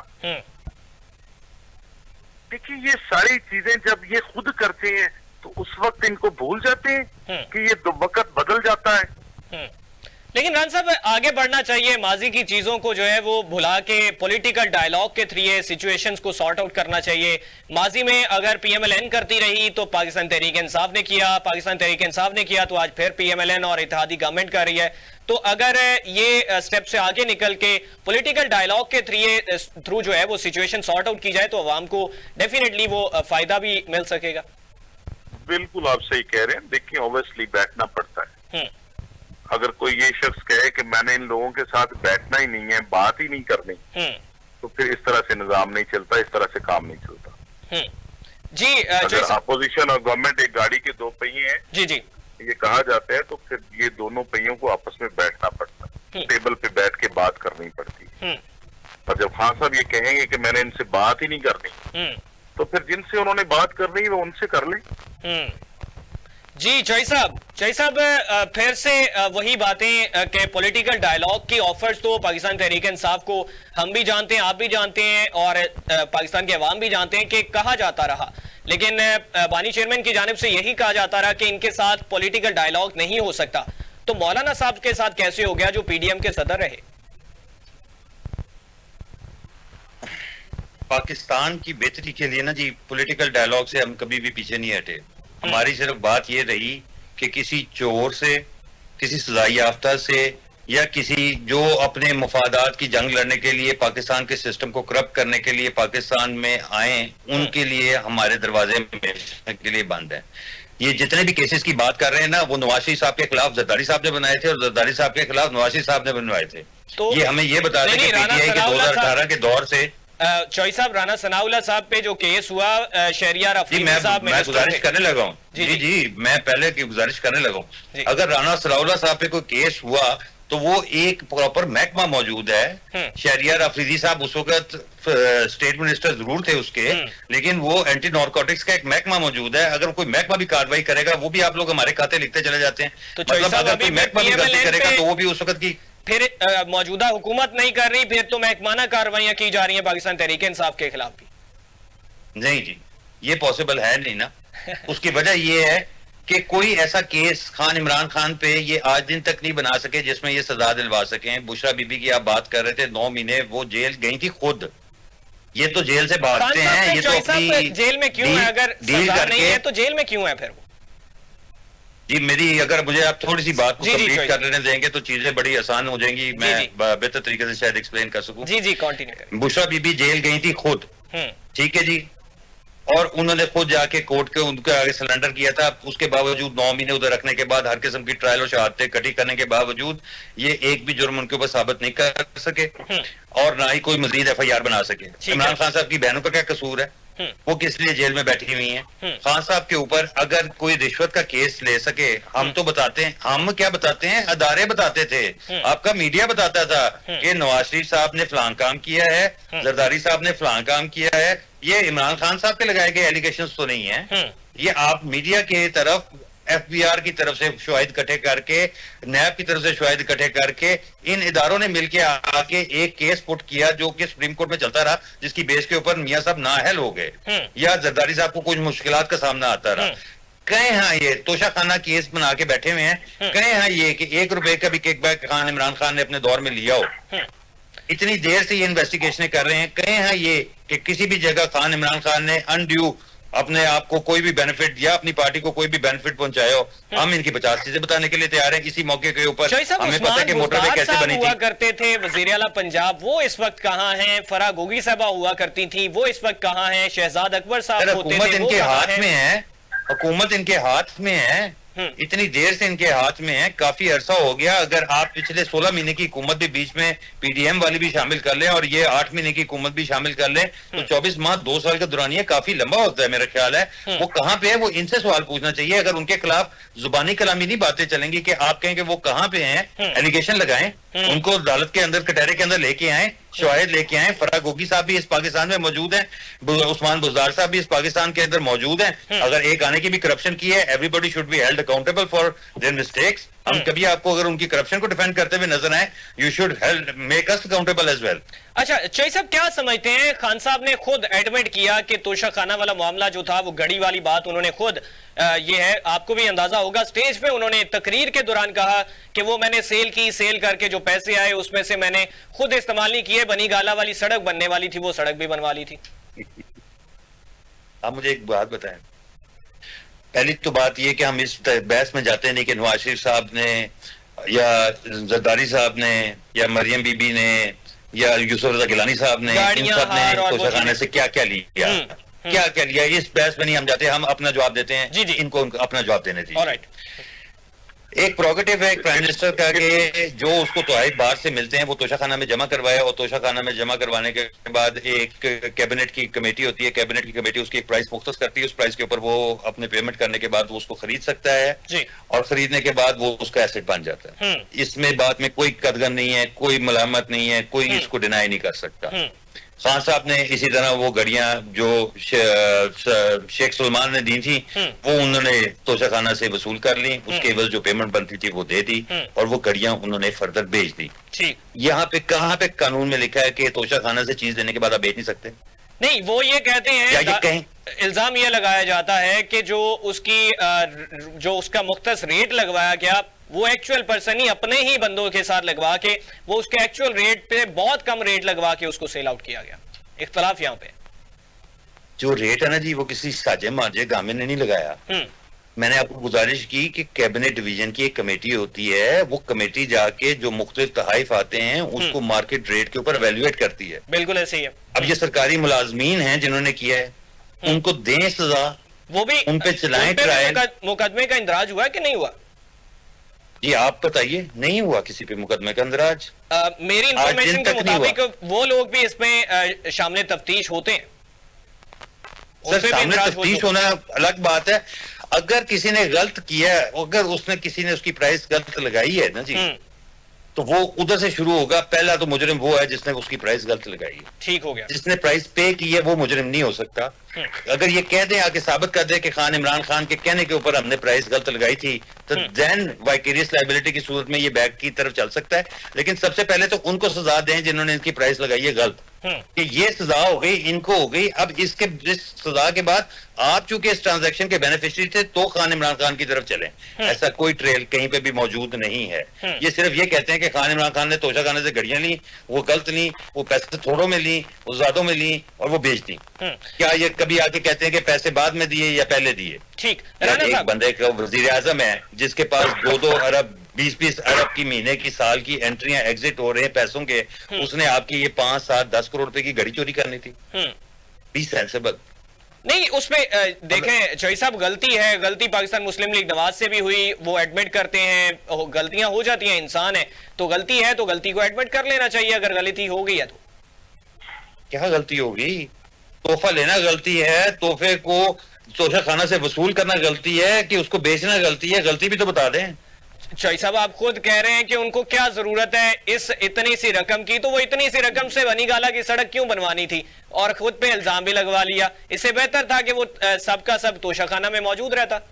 देखिए ये सारी चीजें जब ये खुद करते हैं तो उस वक्त इनको भूल जाते हैं कि ये वक्त बदल जाता है। लेकिन राना साहब आगे बढ़ना चाहिए, माजी की चीजों को जो है वो भुला के पॉलिटिकल डायलॉग के थ्रू सिचुएशंस को सॉर्ट आउट करना चाहिए। माजी में अगर पीएमएलएन करती रही तो पाकिस्तान तहरीक इंसाफ ने किया, पाकिस्तान तहरीक इंसाफ ने किया तो आज फिर पीएमएलएन और इत्तेहादी गवर्नमेंट कर रही है। तो अगर ये स्टेप से आगे निकल के पॉलिटिकल डायलॉग के थ्रू जो है वो सिचुएशन सॉर्ट आउट की जाए तो अवाम को डेफिनेटली वो फायदा भी मिल सकेगा। बिल्कुल आप सही कह रहे हैं। देखिए ऑब्वियसली बैठना पड़ता है। अगर कोई ये शख्स कहे कि मैंने इन लोगों के साथ बैठना ही नहीं है, बात ही नहीं करनी, तो फिर इस तरह से निजाम नहीं चलता, इस तरह से काम नहीं चलता। जी अगर अपोजिशन और गवर्नमेंट एक गाड़ी के दो पहिए हैं, जी जी ये कहा जाता है, तो फिर ये दोनों पहियों को आपस में बैठना पड़ता है, टेबल पे बैठ के बात करनी पड़ती है। और जब खान साहब ये कहेंगे कि मैंने इनसे बात ही नहीं करनी, तो फिर जिनसे उन्होंने बात करनी है वो उनसे कर ले। जी चौई साहब फिर से वही बातें कि पॉलिटिकल डायलॉग की ऑफर्स तो पाकिस्तान तहरीक इंसाफ को हम भी जानते हैं, आप भी जानते हैं और पाकिस्तान के अवाम भी जानते हैं कि कहा जाता रहा, लेकिन बानी चेयरमैन की जानिब से यही कहा जाता रहा कि इनके साथ पॉलिटिकल डायलॉग नहीं हो सकता। तो मौलाना साहब के साथ कैसे हो गया जो पीडीएम के सदर रहे? पाकिस्तान की बेहतरी के लिए ना जी, पॉलिटिकल डायलॉग से हम कभी भी पीछे नहीं हटे। हमारी सिर्फ बात ये रही कि किसी चोर से, किसी सजा याफ्ता से या किसी जो अपने मफादात की जंग लड़ने के लिए पाकिस्तान के सिस्टम को करप्ट करने के लिए पाकिस्तान में आए, उनके लिए हमारे दरवाजे हमेशा के लिए बंद है। ये जितने भी केसेस की बात कर रहे हैं ना, वो नवाज शरीफ साहब के खिलाफ जरदारी साहब ने बनाए थे और जरदारी साहब के खिलाफ नवाज शरीफ साहब ने बनवाए थे। तो ये हमें ये बता दें कि पीटीआई के 2018 के दौर से चौई साहब, राना सनाउल्लाह साहब पे जो केस हुआ, शहरियार अफरीदी साहब, मैं गुजारिश करने लगा हूँ जी, मैं पहले की गुजारिश करने लगा हूँ, अगर राना सनाउल्लाह साहब पे कोई केस हुआ तो वो एक प्रॉपर महकमा मौजूद है। शहरियार अफरीदी साहब उस वक्त स्टेट मिनिस्टर जरूर थे उसके, लेकिन वो एंटी नारकोटिक्स का एक महकमा मौजूद है। अगर कोई महकमा भी कार्रवाई करेगा, वो भी आप लोग हमारे खाते लिखते चले जाते हैं। तो मतलब अगर कोई महकमा भी गलती करेगा तो वो भी उस वक्त की, फिर मौजूदा हुकूमत नहीं कर रही, फिर तो महकमाना कार्रवाइयां की जा रही हैं पाकिस्तान तहरीक इंसाफ के खिलाफ भी। नहीं जी, ये पॉसिबल है नहीं ना। उसकी वजह ये है कि कोई ऐसा केस खान इमरान खान पे ये आज दिन तक नहीं बना सके जिसमें ये सजा दिलवा सके। बुशरा बीबी की आप बात कर रहे थे, 9 महीने वो जेल गई थी खुद। ये तो जेल से भागते हैं, ये तो अपनी जेल में क्यों है? अगर सजा नहीं है तो जेल में क्यों है फिर वो? जी मेरी, अगर मुझे आप थोड़ी सी बात को कंप्लीट कर लेने देंगे तो चीजें बड़ी आसान हो जाएंगी, मैं बेहतर तरीके से शायद एक्सप्लेन कर सकूं। जी कंटिन्यू करें। बुशरा बीबी जेल गई थी खुद, ठीक है जी, और उन्होंने खुद जाके कोर्ट के उनके आगे सरेंडर किया था। उसके बावजूद 9 महीने उधर रखने के बाद, हर किस्म की ट्रायल और शहादतें इकट्ठी करने के बावजूद ये एक भी जुर्म उनके ऊपर साबित नहीं कर सके और ना ही कोई मजीद FIR बना सके। इमरान खान साहब की बहनों का क्या कसूर है? वो किस लिए जेल में बैठी हुई हैं? खान साहब के ऊपर अगर कोई रिश्वत का केस ले सके, हम तो बताते हैं, हम क्या बताते हैं, अदारे बताते थे, आपका मीडिया बताता था कि नवाज शरीफ साहब ने फलां काम किया है, जरदारी साहब ने फलां काम किया है। ये इमरान खान साहब पे लगाए गए एलिगेशंस तो नहीं है, ये आप मीडिया के तरफ FBR की तरफ से शवाहिद इकट्ठे करके, नैब की तरफ से शवाहिद इकट्ठे करके, इन इदारों ने मिलकर आके एक केस पुट किया जो कि सुप्रीम कोर्ट में चलता रहा, जिसकी बेस के ऊपर मियां साहब नाअहल हो गए या जरदारी साहब को कुछ मुश्किलात का सामना आता रहा। कहे हाँ ये तोशाखाना केस बना के बैठे हुए हैं, कहे हाँ ये कि 1 रुपए का भी किकबैक खान इमरान खान ने अपने दौर में लिया हो, इतनी देर से ये इन्वेस्टिगेशन कर रहे हैं। कहे हाँ ये कि किसी भी जगह खान इमरान खान ने अनड्यू अपने आप को कोई भी बेनिफिट या अपनी पार्टी को कोई भी बेनिफिट पहुंचाए हो, हम इनकी 50 चीजें बताने के लिए तैयार हैं। इसी मौके के ऊपर हमें पता है कि मोटरवे कैसे बनी थी। करते थे वजीर आला पंजाब, वो इस वक्त कहां हैं? फराह गोगी साहबा हुआ करती थी, वो इस वक्त कहां हैं? शहजाद अकबर साहब होते थे, हुकूमत इनके हाथ में है, हुकूमत इनके हाथ में है, इतनी देर से इनके हाथ में है, काफी अरसा हो गया। अगर आप पिछले 16 महीने की हुकूमत भी बीच में PDM वाली भी शामिल कर लें और ये 8 महीने की हुकूमत भी शामिल कर लें तो 24 माह 2 साल का दौरानिया काफी लंबा होता है। मेरा ख्याल है वो कहां पे है, वो इनसे सवाल पूछना चाहिए। अगर उनके खिलाफ जुबानी कलामी नहीं बातें चलेंगी कि आप कहें कि वो कहां पे हैं, एलिगेशन लगाएं, उनको अदालत के अंदर कटहरे के अंदर लेके आए, शवाहिद लेके आए। फराह गोगी साहब भी इस पाकिस्तान में मौजूद हैं, उस्मान बुज़दार साहब भी इस पाकिस्तान के अंदर मौजूद हैं। अगर एक आने की भी करप्शन की है, everybody should be held accountable for their mistakes. हम कभी आपको अगर उनकी करप्शन को डिफेंड करते हुए नजर आए, you should help make us accountable as well. अच्छा चौई साहब, क्या समझते हैं, खान साहब ने खुद एडमिट किया कि तोशा खाना वाला मामला जो था वो घड़ी वाली बात उन्होंने खुद ये है, आपको भी अंदाजा होगा, स्टेज पे उन्होंने तकरीर के दौरान कहा कि वो मैंने सेल की, सेल करके जो पैसे आए उसमें से मैंने खुद इस्तेमाल नहीं किए, बनी गाला वाली सड़क बनने वाली थी वो सड़क भी बनवा ली थी। आप मुझे एक बात बताएं, पहली तो बात यह कि हम इस बहस में जाते नहीं कि नवाज शरीफ साहब ने या जरदारी साहब ने या मरियम बीबी ने या यूसुफ रजा गिलानी साहब ने, इन सब ने तोशाखाने से क्या क्या लिया, क्या क्या लिया, इस बहस में नहीं हम जाते, हम अपना जवाब देते हैं। जी जी, इनको अपना जवाब देने दीजिए। ऑलराइट। एक प्रोगेटिव है प्राइम मिनिस्टर का कि जो उसको तोहाइफ बाहर से मिलते हैं वो तोशाखाना में जमा करवाया, और तोशाखाना में जमा करवाने के बाद एक कैबिनेट की कमेटी होती है, कैबिनेट की कमेटी उसकी एक प्राइस मुख्तस करती है, उस प्राइस के ऊपर वो अपने पेमेंट करने के बाद वो उसको खरीद सकता है जी, और खरीदने के बाद वो उसका एसेट बन जाता है। इसमें बात में कोई कदगन नहीं है, कोई मलामत नहीं है, कोई इसको डिनाई नहीं कर सकता। खान साहब ने इसी तरह वो घड़ियां जो शेख सलमान ने दी थी वो उन्होंने तोशाखाना से वसूल कर ली, उसके एवज जो पेमेंट बनती थी वो दे दी, और वो घड़ियां उन्होंने फर्दर बेच दी। यहाँ पे कहाँ पे कानून में लिखा है कि तोशाखाना से चीज देने के बाद आप बेच नहीं सकते? नहीं, वो ये कहते हैं, इल्जाम ये लगाया जाता है कि जो उसका मुख्तस रेट लगवाया गया वो एक्चुअल पर्सन ही अपने ही बंदों के साथ लगवा के वो उसके एक्चुअल रेट पे बहुत कम रेट लगवा के उसको सेल आउट किया गया। इख्तलाफ यहाँ पे जो रेट है ना जी, वो किसी साजे माजे गामे ने नहीं लगाया। मैंने आपको गुजारिश की कि कैबिनेट डिवीजन की एक कमेटी होती है, वो कमेटी जाके जो मुख्तलिफ तहाइफ आते हैं उसको मार्केट रेट के ऊपर वैल्यूएट करती है। बिल्कुल ऐसे ही है। अब ये सरकारी मुलाजमीन हैं जिन्होंने किया है, उनको दें सजा, वो भी उन पे चलाएं ट्रायल। मुकदमे का इंदराज हुआ कि नहीं हुआ? जी आप बताइए, नहीं हुआ किसी पे मुकदमे का इंदराज। मेरी इंफॉर्मेशन के मुताबिक वो लोग भी इसमें शामिल तफ्तीश होते हैं। सर सामने तफ्तीश होना अलग बात है, अगर किसी ने गलत किया, अगर किसी ने उसकी प्राइस गलत लगाई है ना जी, तो वो उधर से शुरू होगा। पहला तो मुजरिम वो है जिसने उसकी प्राइस गलत लगाई है, ठीक हो गया। जिसने प्राइस पे की है वो मुजरिम नहीं हो सकता। अगर ये कह दें, आके साबित कर दे कि खान इमरान खान के कहने के ऊपर हमने प्राइस गलत लगाई थी, तो देन वाइकेरियस लायबिलिटी की सूरत में ये बैक की तरफ चल सकता है। लेकिन सबसे पहले तो उनको सजा दें जिन्होंने इनकी प्राइस लगाई है गलत, कि ये सजा हो गई, इनको हो गई। अब इस सजा के बाद आप चूंकि इस ट्रांजैक्शन के बेनिफिशियरी थे तो खान इमरान खान की तरफ चलें। ऐसा कोई ट्रेल कहीं पे भी मौजूद नहीं है। ये सिर्फ ये कहते हैं कि खान इमरान खान ने तोशाखाने से घड़ियां ली, वो गलत ली, वो पैसे थोड़ों में ली, वो ज्यादा में ली और वो बेच दी। क्या ये कभी आके कहते हैं कि पैसे बाद में दिए या पहले दिए? ठीक, एक बंदे का वजीर आजम है जिसके पास 2-2 अरब 20-20 अरब की महीने की साल की एंट्रियां एग्जिट हो रहे हैं पैसों के, उसने आपकी ये 5-7-10 करोड़ रुपए की घड़ी चोरी करनी थी? B sensible. नहीं, उसमें देखें चौई साहब, गलती है, गलती पाकिस्तान मुस्लिम लीग नवाज से भी हुई, वो एडमिट करते हैं, गलतियां हो जाती हैं, इंसान है, तो गलती है तो गलती को एडमिट कर लेना चाहिए अगर गलती हो गई है तो। क्या गलती हो गई? तोहफा लेना गलती है, तोहफे को तोशाखाना से वसूल करना गलती है, कि उसको बेचना गलती है? गलती भी तो बता दें। चौई साहब, आप खुद कह रहे हैं कि उनको क्या जरूरत है इस इतनी सी रकम की, तो वो इतनी सी रकम से बनी गाला की सड़क क्यों बनवानी थी, और खुद पे इल्जाम भी लगवा लिया। इससे बेहतर था कि वो सबका सब तोशाखाना में मौजूद रहता।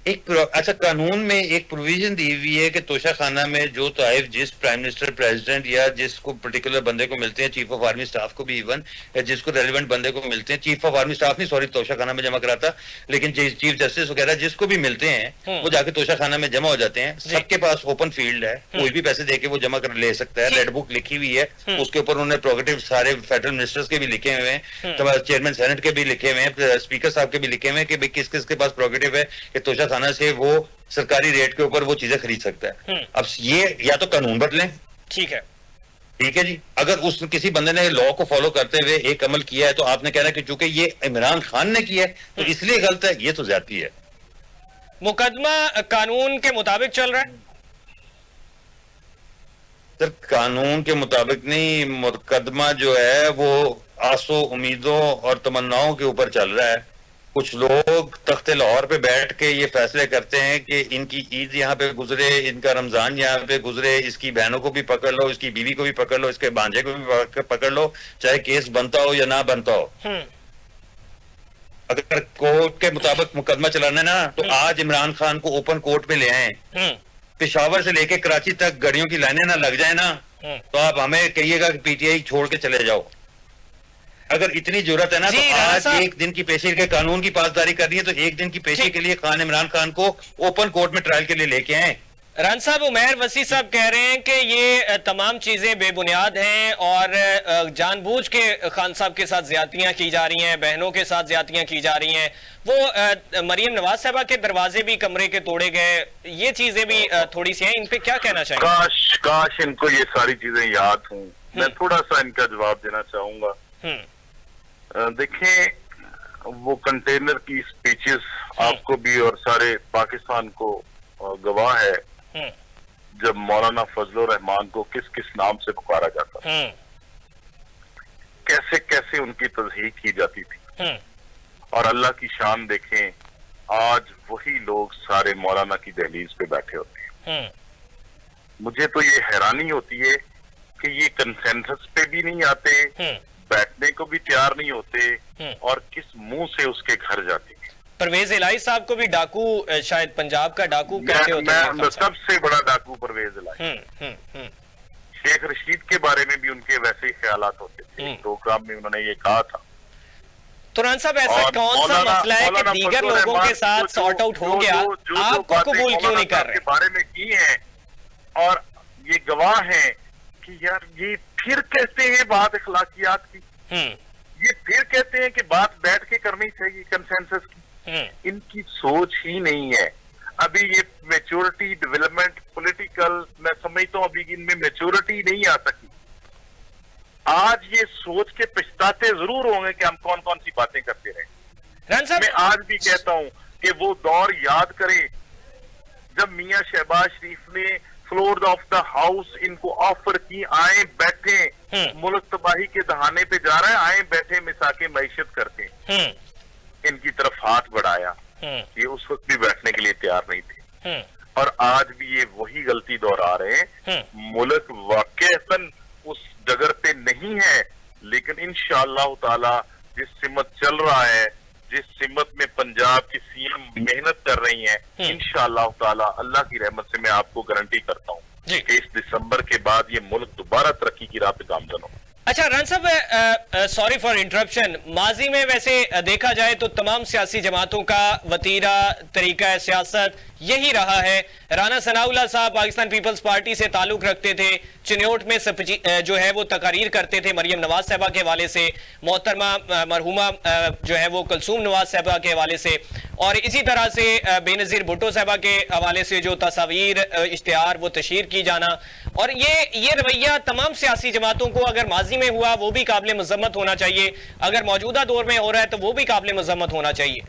अच्छा, कानून में एक प्रोविजन दी हुई है कि तोशाखाना में जो तहफ़ जिस प्राइम मिनिस्टर, प्रेसिडेंट या जिसको पर्टिकुलर बंदे को मिलते हैं, चीफ ऑफ आर्मी स्टाफ को भी इवन, या जिसको रेलिवेंट बंदे को मिलते हैं, चीफ ऑफ आर्मी स्टाफ नहीं, सॉरी, तोशाखाना में जमा कराता, लेकिन चीफ जस्टिस वगैरह जिसको भी मिलते हैं वो जाके तोशाखाना में जमा हो जाते हैं। सबके पास ओपन फील्ड है, कोई भी पैसे दे के वो जमा कर ले सकता है। रेड बुक लिखी हुई है, उसके ऊपर उन्होंने प्रोगेटिव सारे फेडरल मिनिस्टर्स के भी लिखे हुए हैं, तो चेयरमैन सेनेट के भी लिखे हुए हैं, स्पीकर साहब के भी लिखे हुए हैं कि किस किस के पास प्रोगेटिव है कि तोशाखाना से वो सरकारी रेट के ऊपर वो चीजें खरीद सकता है। अब ये या तो कानून बदलें, ठीक है जी। अगर उस किसी बंदे ने लॉ को फॉलो करते हुए एक अमल किया है तो आपने कहना कि चूंकि ये इमरान खान ने किया है तो इसलिए गलत है, ये तो ज्यादती है। मुकदमा कानून के मुताबिक चल रहा है सर, कानून के मुताबिक नहीं, मुकदमा जो है वो आसो उम्मीदों और तमन्नाओं के ऊपर चल रहा है। कुछ लोग तख्ते लाहौर पे बैठ के ये फैसले करते हैं कि इनकी ईद यहाँ पे गुजरे, इनका रमजान यहाँ पे गुजरे, इसकी बहनों को भी पकड़ लो, इसकी बीवी को भी पकड़ लो, इसके भांजे को भी पकड़ लो, चाहे केस बनता हो या ना बनता हो। अगर कोर्ट के मुताबिक मुकदमा चलाना है ना, तो आज इमरान खान को ओपन कोर्ट पे ले आए, पेशावर से लेके कराची तक गाड़ियों की लाइनें ना लग जाए ना, तो आप हमें कहिएगा कि पीटीआई छोड़ के चले जाओ। अगर इतनी जरूरत है ना, तो आज एक दिन की पेशी के कानून की पासदारी करनी है, तो एक दिन की पेशी के लिए खान इमरान खान को ओपन कोर्ट में ट्रायल के लिए लेके आए। राना साहब, उमैर वसी साहब कह रहे हैं कि ये तमाम चीजें बेबुनियाद हैं और जानबूझ के खान साहब के साथ ज्यादतियां की जा रही हैं, बहनों के साथ ज्यादतियां की जा रही हैं। वो मरियम नवाज साहबा के दरवाजे भी कमरे के तोड़े गए, ये चीजें भी थोड़ी सी हैं, इन पे क्या कहना चाहेंगे? काश इनको ये सारी चीजें याद हूँ। मैं थोड़ा सा इनका जवाब देना चाहूंगा। देखें, वो कंटेनर की स्पीचेस आपको भी और सारे पाकिस्तान को गवाह है, जब मौलाना फजलुर रहमान को किस किस नाम से पुकारा जाता था, कैसे कैसे उनकी तज़हीक की जाती थी। और अल्लाह की शान देखें, आज वही लोग सारे मौलाना की दहलीज पे बैठे होते हैं। मुझे तो ये हैरानी होती है कि ये कंसेंसस पे भी नहीं आते, बैठने को भी तैयार नहीं होते, और किस मुंह से उसके घर जाते हैं। परवेज इलाही साहब को भी डाकू, शायद पंजाब का डाकू कहते होते हैं। सबसे बड़ा डाकू परवेज इलाही। शेख रशीद के बारे में भी उनके वैसे ही ख्यालात होते थे। प्रोग्राम में उन्होंने ये कहा था। तो राना साहब, ऐसा कौन सा मसला है कि दीगर लोगों के साथ सॉर्ट आउट हो गया, आपको कबूल क्यों नहीं कर रहे? बारे में की है, और ये गवाह है कि यार ये फिर कहते हैं बात अखलाकियात की, ये फिर कहते हैं कि बात बैठ के करनी चाहिए कंसेंसस की। इनकी सोच ही नहीं है। अभी ये मैच्योरिटी, डेवलपमेंट, पॉलिटिकल, मैं समझता हूँ अभी इनमें मैच्योरिटी नहीं आ सकी। आज ये सोच के पछताते जरूर होंगे कि हम कौन कौन सी बातें करते रहे। मैं आज भी कहता हूँ कि वो दौर याद करें जब मियां शहबाज शरीफ ने फ्लोर ऑफ द हाउस इनको ऑफर की, आए बैठे, मुल्क तबाही के दहाने पे जा रहा है, आए बैठे मिसाके मईशत करते, इनकी तरफ हाथ बढ़ाया। ये उस वक्त भी बैठने के लिए तैयार नहीं थे, और आज भी ये वही गलती दोहरा रहे हैं। मुल्क वाकईतन उस जगह पे नहीं है, लेकिन इंशाअल्लाह ताला जिस सिमत चल रहा है, जिस सिमत में पंजाब की सीएम मेहनत कर रही हैं, इंशाअल्लाह ताला अल्लाह की रहमत से मैं आपको गारंटी करता हूँ कि इस दिसंबर के बाद ये मुल्क दोबारा तरक्की की राह पे गामजन हो। अच्छा राना साहब, सॉरी फॉर इंटरप्शन, माजी में वैसे देखा जाए तो तमाम सियासी जमातों का वतीरा, तरीका सियासत यही रहा है। राना सनाउल्लाह साहब पाकिस्तान पीपल्स पार्टी से ताल्लुक रखते थे, चिन्योट में जो है वो तकारीर करते थे मरियम नवाज साहबा के हवाले से, मोहतरमा मरहुमा जो है वो कुलसूम नवाज साहबा के हवाले से, और इसी तरह से बेनज़ीर भुट्टो साहबा के हवाले से जो तस्वीर इश्तिहार वो तशहीर की जाना, और ये रवैया तमाम सियासी जमातों को अगर माजी में हुआ वो भी काबिल मज़म्मत होना चाहिए, अगर मौजूदा दौर में हो रहा है तो वो भी काबिल मज़म्मत होना चाहिए।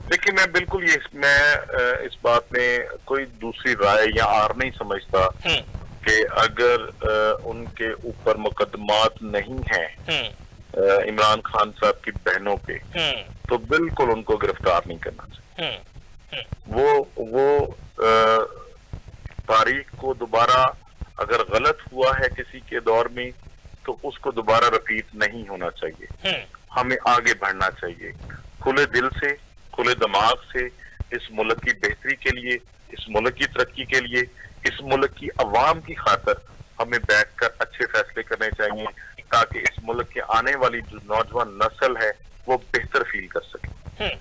देखिए, मैं बिल्कुल इस बात में कोई दूसरी राय या आर नहीं समझता कि अगर उनके ऊपर मुकदमात नहीं हैं इमरान खान साहब की बहनों पे, तो बिल्कुल उनको गिरफ्तार नहीं करना चाहिए। वो तारीख को दोबारा अगर गलत हुआ है किसी के दौर में, तो उसको दोबारा रिपीट नहीं होना चाहिए। हमें आगे बढ़ना चाहिए खुले दिल से, खुले दिमाग से, इस मुल्क की बेहतरी के लिए, इस मुल्क की तरक्की के लिए, इस मुल्क की अवाम की खातिर हमें बैठकर अच्छे फैसले करने चाहिए, ताकि इस मुल्क के आने वाली जो नौजवान नस्ल है वो बेहतर फील कर सके।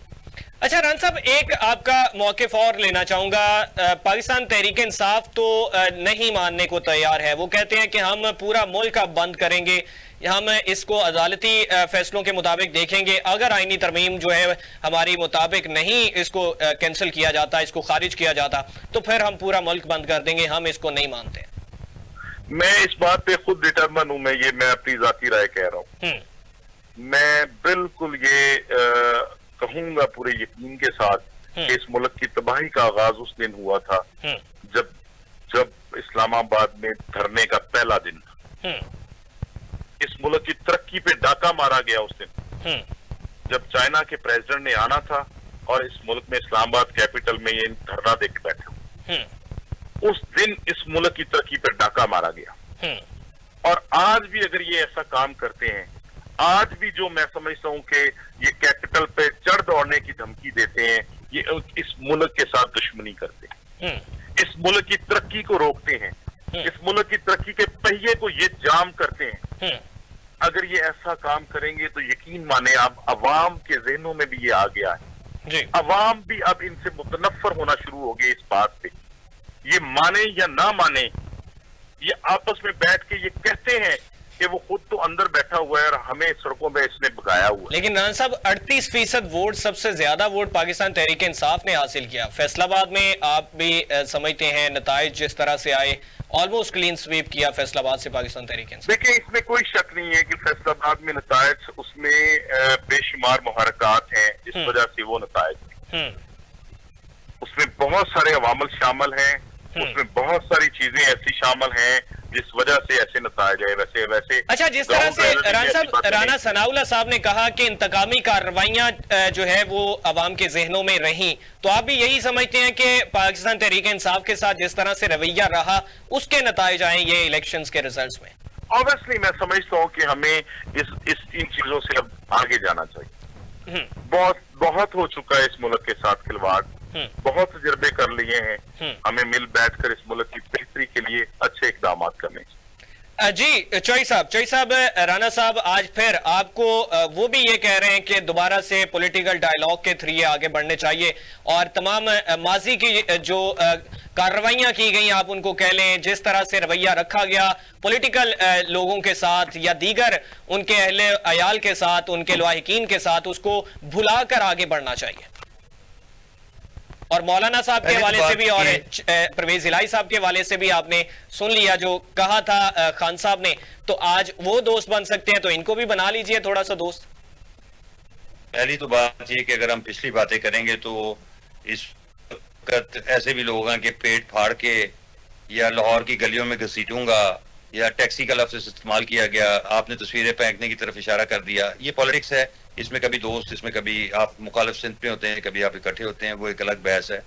अच्छा राना साहब, एक आपका मौक़िफ़ और लेना चाहूंगा। पाकिस्तान तहरीक इंसाफ तो नहीं मानने को तैयार है। वो कहते हैं कि हम पूरा मुल्क अब बंद करेंगे, हम इसको अदालती फैसलों के मुताबिक देखेंगे, अगर आईनी तरमीम जो है हमारी मुताबिक नहीं इसको कैंसिल किया जाता, इसको खारिज किया जाता, तो फिर हम पूरा मुल्क बंद कर देंगे, हम इसको नहीं मानते। मैं इस बात पे खुद डिटरमिन हूं, मैं अपनी जाती राय कह रहा हूं। मैं बिल्कुल ये कहूंगा पूरे यकीन के साथ कि इस मुल्क की तबाही का आगाज उस दिन हुआ था जब इस्लामाबाद में धरने का पहला दिन था। इस मुल्क की तरक्की पे डाका मारा गया उस दिन, जब चाइना के प्रेसिडेंट ने आना था और इस मुल्क में इस्लामाबाद कैपिटल में ये धरना देकर बैठे, उस दिन इस मुल्क की तरक्की पे डाका मारा गया। और आज भी अगर ये ऐसा काम करते हैं, आज भी जो मैं समझता हूं कि ये कैपिटल पे देते हैं, ये इस मुल्क के साथ दुश्मनी करते हैं, इस मुल्क की तरक्की को रोकते हैं, इस मुल्क की तरक्की के पहिए को ये जाम करते हैं। अगर ये ऐसा काम करेंगे तो यकीन माने आप, अवाम के जहनों में भी ये आ गया है, अवाम भी अब इनसे मुतनफ्फर होना शुरू हो गए इस बात से। ये माने या ना माने, ये आपस में बैठ के ये कहते हैं कि वो खुद तो अंदर बैठा हुआ है और हमें सड़कों में इसने भगाया हुआ है। लेकिन राना साहब 38% वोट, सबसे ज्यादा वोट पाकिस्तान तहरीक इंसाफ ने हासिल किया। फैसलाबाद में आप भी समझते हैं नताइज जिस तरह से आए, ऑलमोस्ट क्लीन स्वीप किया फैसलाबाद से पाकिस्तान तहरीक इंसाफ। देखिए, इसमें कोई शक नहीं है कि फैसलाबाद में नताइज, उसमें बेशुमार मुहरकात हैं जिस वजह से वो नताइज, उसमें बहुत सारे अवामल शामिल हैं, उसमें बहुत सारी चीजें ऐसी शामिल हैं जिस वजह से ऐसे नताइज है। वैसे अच्छा, जिस तरह से राना सनाउल्लाह साहब ने कहा कि इंतकामी कार्रवाइयां जो है वो अवाम के जहनों में रहीं, तो आप भी यही समझते हैं कि पाकिस्तान तहरीक इंसाफ के साथ जिस तरह से रवैया रहा उसके नताइज आए ये इलेक्शंस के रिजल्ट्स में? ऑब्वियसली मैं समझता हूँ कि हमें इन चीजों से अब आगे जाना चाहिए। बहुत हो चुका है इस मुल्क के साथ खिलवाड़, बहुत तजर्बे कर लिए हैं, हमें मिल बैठकर इस मुल्क की बेहतरी के लिए अच्छे इकदाम करने चाहिए। जी चौई साहब, राना साहब आज फिर आपको वो भी ये कह रहे हैं कि दोबारा से पॉलिटिकल डायलॉग के थ्रू आगे बढ़ने चाहिए और तमाम माजी की जो कार्रवाइयां की गई आप उनको कह लें, जिस तरह से रवैया रखा गया पॉलिटिकल लोगों के साथ या दीगर उनके अहले अयाल के साथ, उनके लवाहिकीन के साथ, उसको भुलाकर आगे बढ़ना चाहिए। और मौलाना साहब के हवाले से भी और परवेज इलाही साहब के हवाले से भी आपने सुन लिया जो कहा था खान साहब ने, तो आज वो दोस्त बन सकते हैं तो इनको भी बना लीजिए थोड़ा सा दोस्त। पहली तो बात ये कि अगर हम पिछली बातें करेंगे तो इस वक्त ऐसे भी लोग हैं कि पेट फाड़ के या लाहौर की गलियों में घसीटूंगा या टैक्सी का लफ्ज़ इस्तेमाल किया गया, आपने तस्वीरें फेंकने की तरफ इशारा कर दिया, ये पॉलिटिक्स है। इसमें कभी दोस्त, इसमें कभी आप मुखालिफ सिंध में होते हैं, कभी आप इकट्ठे होते हैं, वो एक अलग बहस है।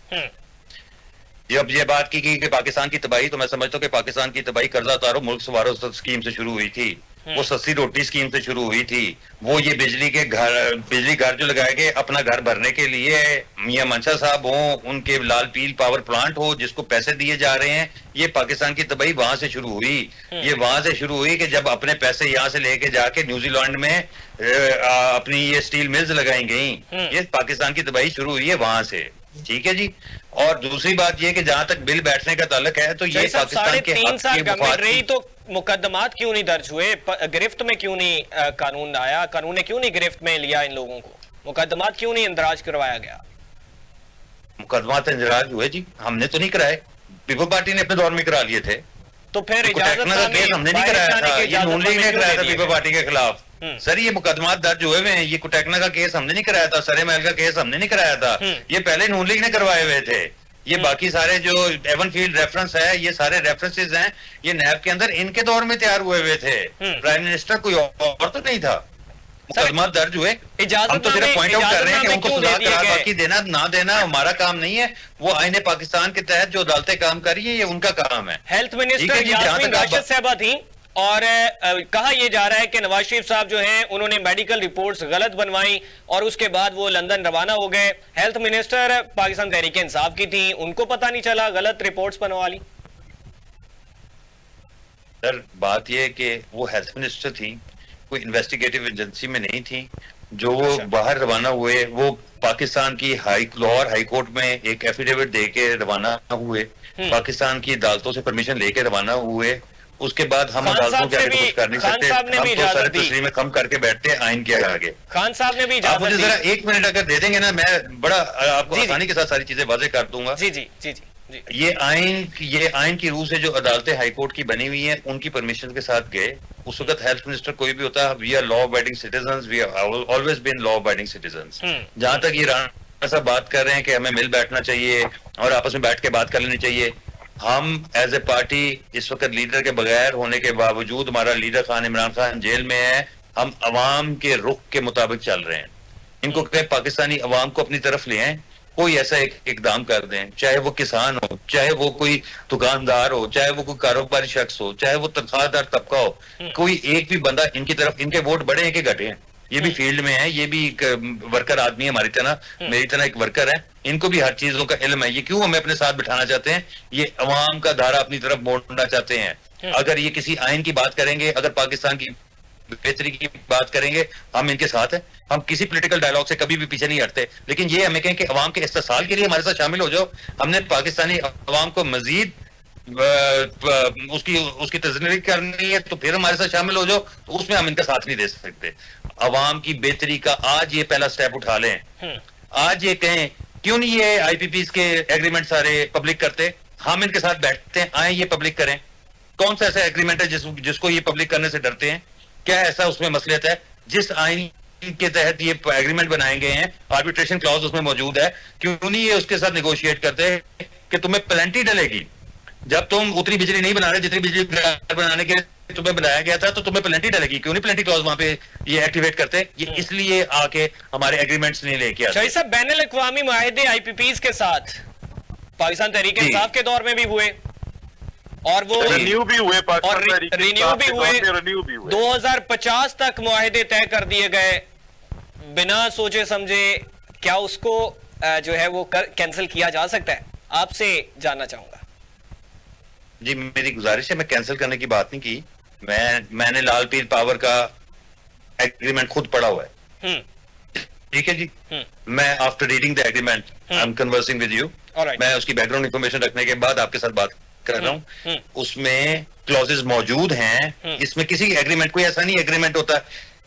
जब ये बात की कि पाकिस्तान की तबाही, तो मैं समझता हूँ कि पाकिस्तान की तबाही कर्जा उतारो मुल्क सवारो स्कीम से शुरू हुई थी, वो सस्ती रोटी स्कीम से शुरू हुई थी, वो ये बिजली घर जो लगाए गए अपना घर भरने के लिए, मियां मंशा साहब हो, उनके लाल पील पावर प्लांट हो जिसको पैसे दिए जा रहे हैं, ये पाकिस्तान की तबाही वहां से शुरू हुई। ये वहां से शुरू हुई कि जब अपने पैसे यहाँ से लेके जाके न्यूजीलैंड में अपनी ये स्टील मिल्स लगाई गई, ये पाकिस्तान की तबाही शुरू हुई है वहां से। ठीक है जी। और दूसरी बात ये कि जहां तक बिल बैठने का ताल्लुक है तो ये पाकिस्तान के 3 साल गवर्नमेंट रही तो मुकदमात क्यों नहीं दर्ज हुए, गिरफ्त में क्यों नहीं कानून आया, कानून ने क्यों नहीं गिरफ्त में लिया इन लोगों को, मुकदमात क्यों नहीं इंदराज करवाया गया? मुकदमात इंदराज हुए जी, हमने तो नहीं कराए, पीपल पार्टी ने अपने दौर में करा लिए थे। तो फिर केस हमने नहीं कराया था, ये नून लीग ने कराया था पीपल पार्टी के खिलाफ। सर ये मुकदमात दर्ज हुए हुए हैं, ये कुटैकना का केस हमने नहीं कराया था, सरे महल का केस हमने नहीं कराया था, ये पहले नून लीग ने करवाए हुए थे। ये बाकी सारे जो एवन फील्ड रेफरेंस है, ये सारे रेफरेंसेस हैं, ये नैब के अंदर इनके दौर में तैयार हुए हुए थे। प्राइम मिनिस्टर कोई और तो नहीं था। मुकदमा दर्ज हुए, हम तो सिर्फ पॉइंट आउट कर रहे हैं कि उनको सजा करार बाकी देना ना देना हमारा काम नहीं है, वो आईने पाकिस्तान के तहत जो अदालतें काम कर रही है ये उनका काम है। हेल्थ मिनिस्टर यास्मीन राशिद साहबा थी और कहा यह जा रहा है कि नवाज शरीफ साहब जो हैं उन्होंने मेडिकल रिपोर्ट्स गलत बनवाई और उसके बाद वो लंदन रवाना हो गए। हेल्थ मिनिस्टर पाकिस्तान तहरीक इंसाफ की थी, उनको पता नहीं चला, गलत रिपोर्ट्स बनवा ली। सर बात यह है कि वो हेल्थ मिनिस्टर थी, कोई इन्वेस्टिगेटिव एजेंसी में नहीं थी। जो वो बाहर रवाना हुए वो पाकिस्तान की लाहौर हाई कोर्ट में एक एफिडेविट दे के रवाना हुए, पाकिस्तान की अदालतों से परमिशन लेके रवाना हुए। उसके बाद हम अदालतों के आगे कुछ कर नहीं सकते, हम तो सारे तस्वीर में कम करके बैठते हैं आइन के आगे। खान साहब ने भी आप मुझे जरा 1 मिनट अगर दे देंगे ना, मैं बड़ा आपको आसानी के साथ सारी चीजें वाज़ेह कर दूंगा। जी जी जी जी जी। ये आइन की रूह से जो अदालतें हाईकोर्ट की बनी हुई हैं उनकी परमिशन के साथ गए। उस वक्त हेल्थ मिनिस्टर कोई भी होता है, we are law abiding citizens, we are always been law abiding citizens. जहां तक ये राना साहब बात कर रहे हैं कि हमें मिल बैठना चाहिए और आपस में बैठ के बात कर लेनी चाहिए, हम एज ए पार्टी इस वक्त लीडर के बगैर होने के बावजूद, हमारा लीडर खान इमरान खान जेल में है, हम अवाम के रुख के मुताबिक चल रहे हैं। इनको कहें पाकिस्तानी अवाम को अपनी तरफ ले आए, कोई ऐसा एक इकदाम कर दें, चाहे वो किसान हो, चाहे वो कोई दुकानदार हो, चाहे वो कोई कारोबारी शख्स हो, चाहे वो तनख्वाहदार तबका हो, कोई एक भी बंदा इनकी तरफ, इनके वोट बढ़े हैं कि घटे हैं? ये भी फील्ड में है, ये भी एक वर्कर आदमी है हमारी तरह, मेरी तरह एक वर्कर है, इनको भी हर चीजों का इल्म है। ये क्यों हमें अपने साथ बिठाना चाहते हैं? ये अवाम का धारा अपनी तरफ मोड़ना चाहते हैं। अगर ये किसी आइन की बात करेंगे, अगर पाकिस्तान की बेहतरी की बात करेंगे, हम इनके साथ हैं, हम किसी पॉलिटिकल डायलॉग से कभी भी पीछे नहीं हटते। लेकिन ये हमें कहें कि अवाम के इस्तेसाल के लिए हमारे साथ शामिल हो जाओ, हमने पाकिस्तानी अवाम को मजीद उसकी तजनीकी करनी है तो फिर हमारे साथ शामिल हो जाओ, तो उसमें हम इनका साथ नहीं दे सकते। अवाम की बेहतरी का आज ये पहला स्टेप उठा लें। आज ये कहें क्यों नहीं ये आईपीपीज के एग्रीमेंट सारे पब्लिक करते, हम इनके साथ बैठते हैं, आए ये पब्लिक करें। कौन सा ऐसा एग्रीमेंट है जिसको ये पब्लिक करने से डरते हैं? क्या ऐसा उसमें मसलियत है? जिस आइन के तहत ये एग्रीमेंट बनाए गए हैं, आर्बिट्रेशन क्लॉज उसमें मौजूद है, क्यों नहीं ये उसके साथ नेगोशिएट करते कि तुम्हें पेनल्टी डलेगी जब तुम उतनी बिजली नहीं बना रहे जितनी बिजली बनाने के लिए तुम्हें बनाया गया था, तो तुम्हें पेनल्टी डलेगी। क्यों नहीं पेनल्टी क्लॉज वहां पे ये एक्टिवेट करते? ये इसलिए आके हमारे एग्रीमेंट्स नहीं लेके आते। साहब, बैनुल अक़वामी मुआहदे आईपीपीज के साथ पाकिस्तान तहरीक इंसाफ के दौर में भी हुए और वो रिन्यू भी हुए, और रिन्यू भी हुए, 2050 तक मुआहदे तय कर दिए गए बिना सोचे समझे। क्या उसको जो है वो कैंसिल किया जा सकता है? आपसे जानना चाहूंगा। जी, मेरी गुजारिश है, मैं कैंसिल करने की बात नहीं की। मैंने लाल पीर पावर का एग्रीमेंट खुद पढ़ा हुआ है, ठीक है जी। मैं after reading the agreement I am conversing with you, मैं उसकी बैकग्राउंड इंफॉर्मेशन रखने के बाद आपके साथ बात कर रहा हूं। उसमें क्लॉजेस मौजूद हैं। इसमें किसी एग्रीमेंट, कोई ऐसा नहीं एग्रीमेंट होता,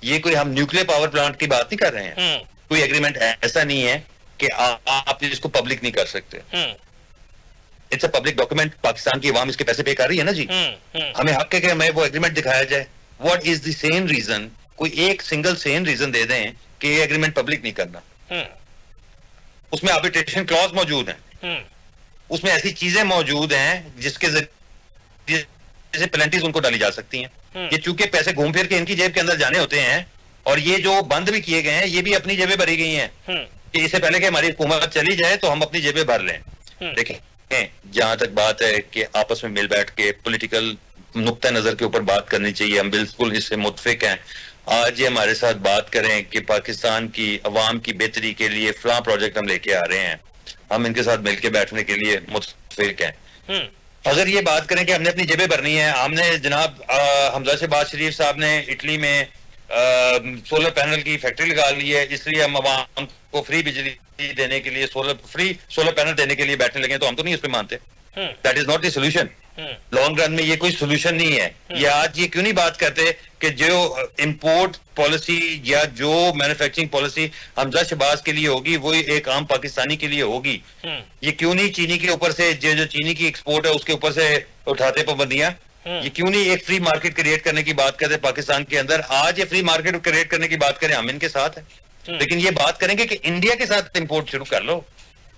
ये कोई हम न्यूक्लियर पावर प्लांट की बात नहीं कर रहे हैं। कोई एग्रीमेंट ऐसा नहीं है कि आप इसको पब्लिक नहीं कर सकते। It's a public document, Pakistan की अवाम इसके पैसे पे कर रही है ना जी। हमें हक है कि हमें वो एग्रीमेंट दिखाया जाए। What is the sane reason? कोई एक सिंगल सेन रीजन दे दें कि ये एग्रीमेंट पब्लिक नहीं करना। उसमें आर्बिट्रेशन क्लॉज मौजूद है, उसमें ऐसी चीजें मौजूद हैं जिसके जैसे पेनल्टीज उनको डाली जा सकती हैं। ये चूंकि पैसे घूम फिर के इनकी जेब के अंदर जाने होते हैं, और ये जो बंद भी किए गए हैं ये भी अपनी जेबें भरी गई हैं कि इससे पहले कि हमारी हुकूमत चली जाए तो हम अपनी जेबें भर लें। देखें, जहां तक बात है कि आपस में मिल बैठ के पॉलिटिकल नुक्ता नजर के ऊपर बात करनी चाहिए, हम बिल्कुल इससे मुत्फिक हैं। आज ये हमारे साथ बात करें कि पाकिस्तान की अवाम की बेहतरी के लिए फलां प्रोजेक्ट हम लेके आ रहे हैं, हम इनके साथ मिलकर बैठने के लिए मुत्फिक हैं। अगर ये बात करें कि हमने अपनी जेबें भरनी है, हमने जनाब हमजा शहबाज शरीफ साहब ने इटली में सोलर पैनल की फैक्ट्री लगा ली है, इसलिए हम अवाम को फ्री बिजली देने के लिए फ्री सोलर पैनल देने के लिए बैठने लगे, तो हम तो नहीं इस पे मानते। That is not the solution. Long run में ये कोई सोल्यूशन नहीं है। ये आज ये क्यों नहीं बात करते कि जो इंपोर्ट पॉलिसी या जो मैन्युफैक्चरिंग पॉलिसी हमजा शहबाज के लिए होगी वो एक आम पाकिस्तानी के लिए होगी। ये क्यों नहीं चीनी के ऊपर से जो चीनी की एक्सपोर्ट है उसके ऊपर से उठाते पाबंदियां? ये क्यों नहीं एक फ्री मार्केट क्रिएट करने की बात करते पाकिस्तान के अंदर? आज ये फ्री मार्केट क्रिएट करने की बात करें, हम इनके साथ है। लेकिन ये बात करेंगे कि इंडिया के साथ इंपोर्ट शुरू कर लो,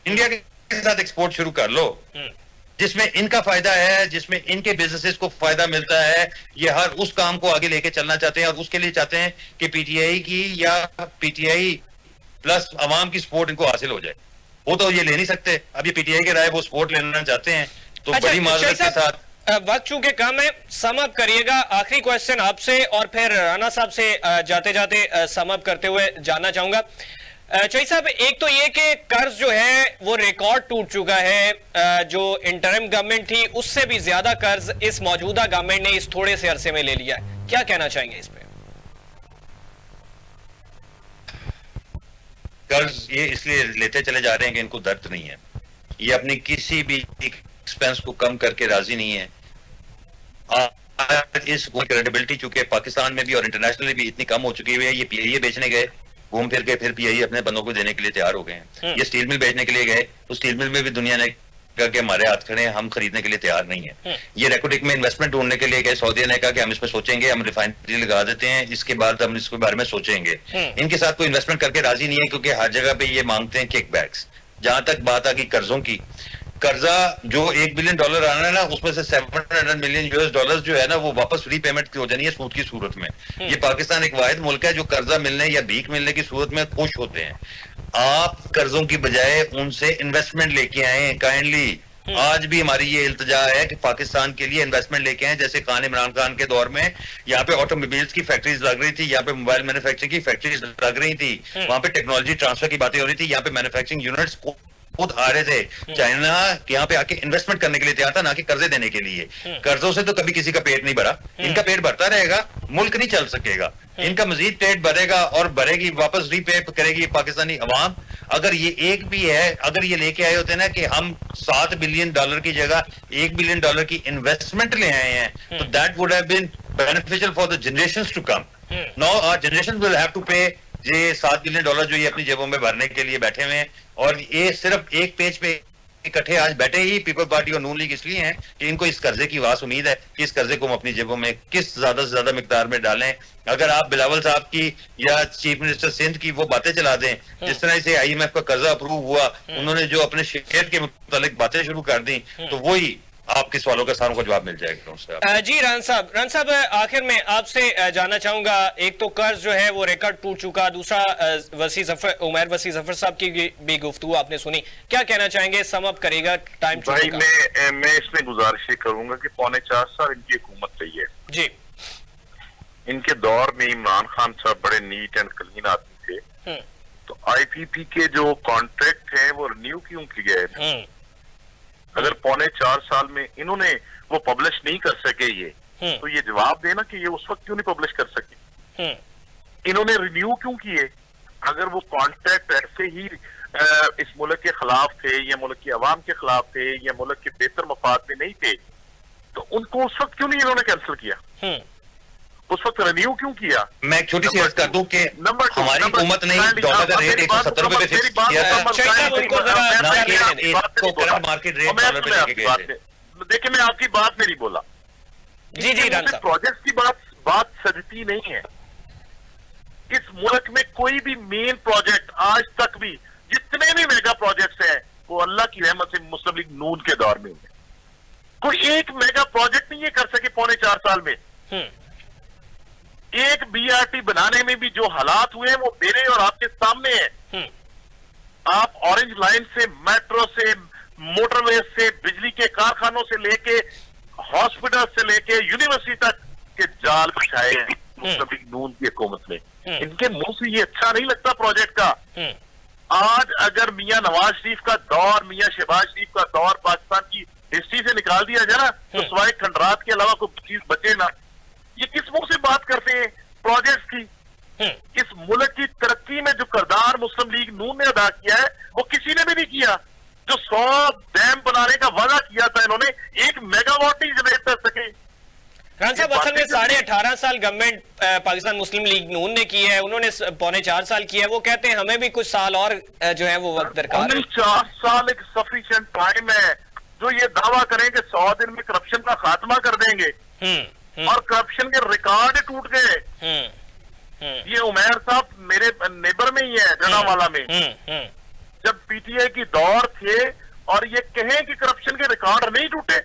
इंडिया के साथ एक्सपोर्ट शुरू कर लो, जिसमें इनका फायदा है, जिसमें इनके बिजनेसेस को फायदा मिलता है। ये हर उस काम को आगे लेके चलना चाहते हैं और उसके लिए चाहते हैं कि पीटीआई की या पीटीआई प्लस अवाम की सपोर्ट इनको हासिल हो जाए। वो तो ये ले नहीं सकते। अब ये पीटीआई के राय वो सपोर्ट लेना चाहते हैं, तो बड़ी माजरत के साथ। वक्त चूंकि कम है, सम अप करिएगा। आखिरी क्वेश्चन आपसे और फिर राना साहब से जाते जाते सम अप करते हुए जानना चाहूंगा। चौधरी साहब, एक तो ये कि कर्ज जो है वो रिकॉर्ड टूट चुका है। जो इंटरिम गवर्नमेंट थी उससे भी ज्यादा कर्ज इस मौजूदा गवर्नमेंट ने इस थोड़े से अरसे में ले लिया है। क्या कहना चाहेंगे इस पे? कर्ज ये इसलिए लेते चले जा रहे हैं कि इनको दर्द नहीं है। ये अपनी किसी भी एक्सपेंस को कम करके राजी नहीं है। इस क्रेडिबिलिटी चूंकि पाकिस्तान में भी और इंटरनेशनली भी इतनी कम हो चुकी हुई है, ये पीआईए बेचने गए, घूम फिर के फिर पीआईए अपने बंदों को देने के लिए तैयार हो गए हैं। ये स्टील मिल बेचने के लिए गए, तो स्टील मिल में भी दुनिया ने कहा कि हमारे हाथ खड़े हैं, हम खरीदने के लिए तैयार नहीं है। ये रेकोटिक में इन्वेस्टमेंट ढूंढने के लिए गए, सऊदी ने कहा कि हम इसमें सोचेंगे, हम रिफाइनरी लगा देते हैं, इसके बाद हम इसके बारे में सोचेंगे। इनके साथ कोई इन्वेस्टमेंट करके राजी नहीं है, क्योंकि हर जगह पे ये मांगते हैं किकबैक्स। जहां तक बात आ गई कर्जों की, कर्जा जो $1 बिलियन आना है ना, उसमें से $700 मिलियन जो है ना, वो वापस फ्री पेमेंट हो जानी है सूद की सूरत में। ये पाकिस्तान एक वाहिद मुल्क है जो कर्जा मिलने या भीख मिलने की सूरत में खुश होते हैं। आप कर्जों की बजाय उनसे इन्वेस्टमेंट लेके आए काइंडली। आज भी हमारी ये इल्तिजा है कि पाकिस्तान के लिए इन्वेस्टमेंट लेके आए, जैसे खान इमरान खान के दौर में यहाँ पे ऑटोमोबाइल्स की फैक्ट्रीज लग रही थी, यहाँ पे मोबाइल मैन्युफैक्चरिंग की फैक्ट्रीज लग रही थी, वहां पे टेक्नोलॉजी ट्रांसफर की बातें हो रही थी, यहाँ पे मैन्युफैक्चरिंग यूनिट्स खुद आ रहे थे। चाइना यहाँ पे आके इन्वेस्टमेंट करने के लिए तैयार था, ना कि कर्जे देने के लिए। कर्जों से तो कभी किसी का पेट नहीं भरा, इनका पेट भरता रहेगा, मुल्क नहीं चल सकेगा, इनका मजीद पेट भरेगा और भरेगी, वापस रीपे करेगी पाकिस्तानी अवाम। अगर ये एक भी है, अगर ये लेके आए होते ना कि हम $7 बिलियन की जगह $1 बिलियन की इन्वेस्टमेंट ले आए हैं, तो that would have been beneficial for the generations to come. Now our generation will have to pay ये $7 बिलियन जो ये अपनी जेबों में भरने के लिए बैठे हुए हैं। और ये सिर्फ एक पेज पे इकट्ठे आज बैठे ही पीपल पार्टी और नून लीग इसलिए हैं कि इनको इस कर्जे की वास उम्मीद है कि इस कर्जे को हम अपनी जेबों में किस ज्यादा से ज्यादा मिकदार में डालें। अगर आप बिलावल साहब की या चीफ मिनिस्टर सिंध की वो बातें चला दें, जिस तरह से IMF का कर्जा अप्रूव हुआ, उन्होंने जो अपने शेयर के मुतालिक बातें शुरू कर दी, तो वही आपके सवालों का सारों को जवाब मिल जाएगा उनसे। जी रान साहब आखिर में आपसे जानना चाहूंगा, एक तो कर्ज जो है वो रिकॉर्ड टूट चुका, दूसरा उमर वसी जफर साहब की भी गुफ्तगू आपने सुनी, क्या कहना चाहेंगे? सम अप करेगा टाइम भाई? मैं इसमें गुजारिश करूंगा कि 4.25 साल इनकी हुकूमत रही है जी। इनके दौर में इमरान खान साहब बड़े नीट एंड क्लीन आदमी थे, तो IPP के जो कॉन्ट्रैक्ट है वो रिन्यू क्यों किए गए? अगर 4.25 साल में इन्होंने वो पब्लिश नहीं कर सके ये, तो ये जवाब देना कि ये उस वक्त क्यों नहीं पब्लिश कर सके? इन्होंने रिन्यू क्यों किए? अगर वो कॉन्ट्रैक्ट ऐसे ही इस मुल्क के खिलाफ थे या मुल्क की आवाम के खिलाफ थे या मुल्क के बेहतर मफाद में नहीं थे, तो उनको उस वक्त क्यों नहीं इन्होंने कैंसिल किया? उस वक्त रिन्यू क्यों किया? मैं एक छोटी सी अर्ज कर दूं कि हमारी हुकूमत ने डॉलर का रेट 170 रुपए पे फिक्स किया था, मार्केट रेट डॉलर पे लेके गए थे। देखिए, मैं आपकी बात में नहीं बोला जी प्रोजेक्ट की बात सजती नहीं है। इस मुल्क में कोई भी मेन प्रोजेक्ट आज तक भी, जितने भी मेगा प्रोजेक्ट्स हैं, वो अल्लाह की रहमत से मुस्लिम लीग नून के दौर में हुए। कोई एक मेगा प्रोजेक्ट नहीं ये कर सके 4.25 साल में। एक BRT बनाने में भी जो हालात हुए हैं वो मेरे और आपके सामने है। आप ऑरेंज लाइन से, मेट्रो से, मोटरवे से, बिजली के कारखानों से लेके हॉस्पिटल से लेके यूनिवर्सिटी तक के जाल बिछाए हैं मुस्लिम लीग नून की हुकूमत में। इनके मुंह से ये अच्छा नहीं लगता प्रोजेक्ट का। आज अगर मियां नवाज शरीफ का दौर, मियां शहबाज शरीफ का दौर पाकिस्तान की हिस्ट्री से निकाल दिया जाए ना, तो सिवाय खंडरात के अलावा कोई चीज बचे ना। ये किस मुंह से बात करते हैं प्रोजेक्ट्स की? इस मुल्क की तरक्की में जो किरदार मुस्लिम लीग नून ने अदा किया है वो किसी ने भी नहीं किया। जो 100 डैम बनाने का वादा किया था इन्होंने, 1 मेगावाट नहीं जनरेट कर सके। खान साहब, असल में 18.5 साल गवर्नमेंट पाकिस्तान मुस्लिम लीग नून ने की है, उन्होंने 4.25 साल किया है। वो कहते हैं हमें भी कुछ साल और जो है वो वक्त दरकार है। 4 साल एक सफिशिएंट टाइम है। जो ये दावा करें कि 100 दिन में करप्शन का खात्मा कर देंगे, और करप्शन के रिकॉर्ड टूट गए। ये उमैर साहब मेरे नेबर में ही है, जनावाला में। जब PTI की दौर थे और ये कहें कि करप्शन के रिकॉर्ड नहीं टूटे।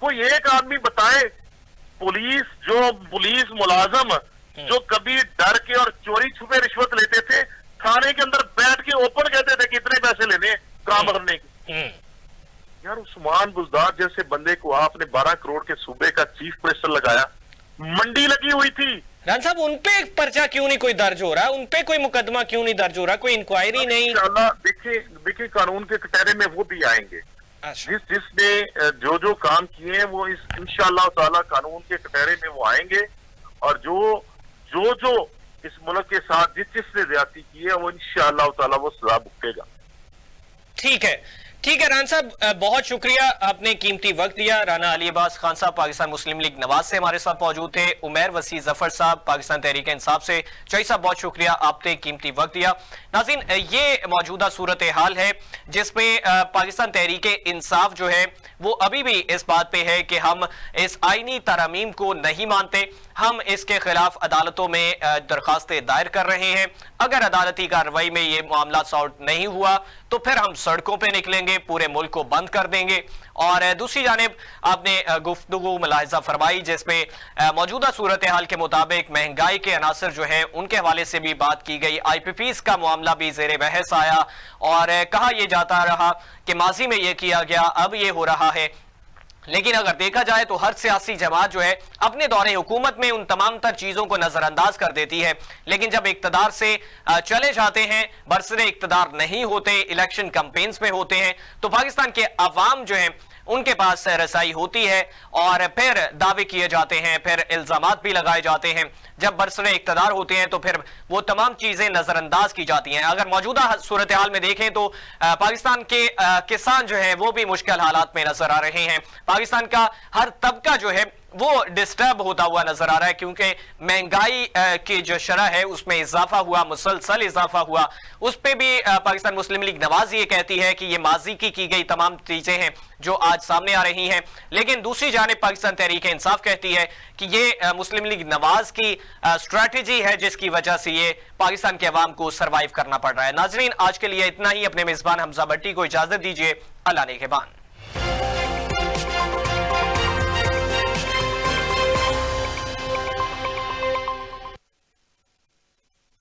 कोई एक आदमी बताए, पुलिस मुलाजम जो कभी डर के और चोरी छुपे रिश्वत लेते थे, थाने के अंदर बैठ के ओपन कहते थे कितने पैसे लेने काम करने के। यार, उस्मान बुजदार जैसे बंदे को आपने 12 करोड़ के सूबे का चीफ मिनिस्टर लगाया, मंडी लगी हुई थी। रान साहब, उनपे पर्चा क्यों नहीं कोई दर्ज हो रहा? उनपे कोई मुकदमा क्यों नहीं दर्ज हो रहा? कोई इंक्वायरी नहीं? इंशाल्लाह देखिए कानून के कटहरे में वो भी आएंगे। जिसने जो काम किए हैं वो इंशाल्लाह ताला कानून के कटहरे में वो आएंगे, और जो इस मुल्क के साथ जिसने ज्यादती की है वो इंशाल्लाह ताला वो सजा भुगतेगा। ठीक है राना साहब, बहुत शुक्रिया, आपने कीमती वक्त दिया। राना अली अब्बास खान साहब पाकिस्तान मुस्लिम लीग नवाज से हमारे साथ मौजूद थे। उमैर वसी जफर साहब पाकिस्तान तहरीक इंसाफ से। चौधरी साहब, बहुत शुक्रिया, आपने कीमती वक्त दिया। नाज़रीन, ये मौजूदा सूरत हाल है जिसमें पाकिस्तान तहरीक इंसाफ जो है वो अभी भी इस बात पे है कि हम इस आईनी तरमीम को नहीं मानते। हम इसके खिलाफ अदालतों में दरखास्तें दायर कर रहे हैं। अगर अदालती कार्रवाई में ये मामला सॉल्व नहीं हुआ तो फिर हम सड़कों पे निकलेंगे, पूरे मुल्क को बंद कर देंगे। और दूसरी जानिब आपने गुफ्तगू मुलाहिजा फरमाई जिसमें मौजूदा सूरत हाल के मुताबिक महंगाई के अनासर जो है उनके हवाले से भी बात की गई। IPPs का मामला भी ज़ेरे बहस आया और कहा यह जाता रहा कि माजी में यह किया गया, अब यह हो रहा है। लेकिन अगर देखा जाए तो हर सियासी जमात जो है अपने दौरे हुकूमत में उन तमाम तर चीजों को नजरअंदाज कर देती है, लेकिन जब इक्तदार से चले जाते हैं, बरसरे इक्तदार नहीं होते, इलेक्शन कैंपेन्स में होते हैं, तो पाकिस्तान के अवाम जो है उनके पास रसाई होती है और फिर दावे किए जाते हैं, फिर इल्जामात भी लगाए जाते हैं। जब बरसरे इक्तदार होते हैं तो फिर वो तमाम चीजें नजरअंदाज की जाती हैं। अगर मौजूदा सूरत हाल में देखें तो पाकिस्तान के किसान जो है वो भी मुश्किल हालात में नजर आ रहे हैं। पाकिस्तान का हर तबका जो है वो डिस्टर्ब होता हुआ नजर आ रहा है, क्योंकि महंगाई की जो शरह है उसमें इजाफा हुआ, मुसलसल इजाफा हुआ। उस पर भी पाकिस्तान मुस्लिम लीग नवाज ये कहती है कि ये माजी की गई तमाम चीजें हैं जो आज सामने आ रही हैं। लेकिन दूसरी जानिब पाकिस्तान तहरीक इंसाफ कहती है कि ये मुस्लिम लीग नवाज की स्ट्रैटेजी है जिसकी वजह से ये पाकिस्तान के अवाम को सर्वाइव करना पड़ रहा है। नाजरीन, आज के लिए इतना ही। अपने मेजबान हमजा भट्टी को इजाजत दीजिए। अल्लाह ने के बान।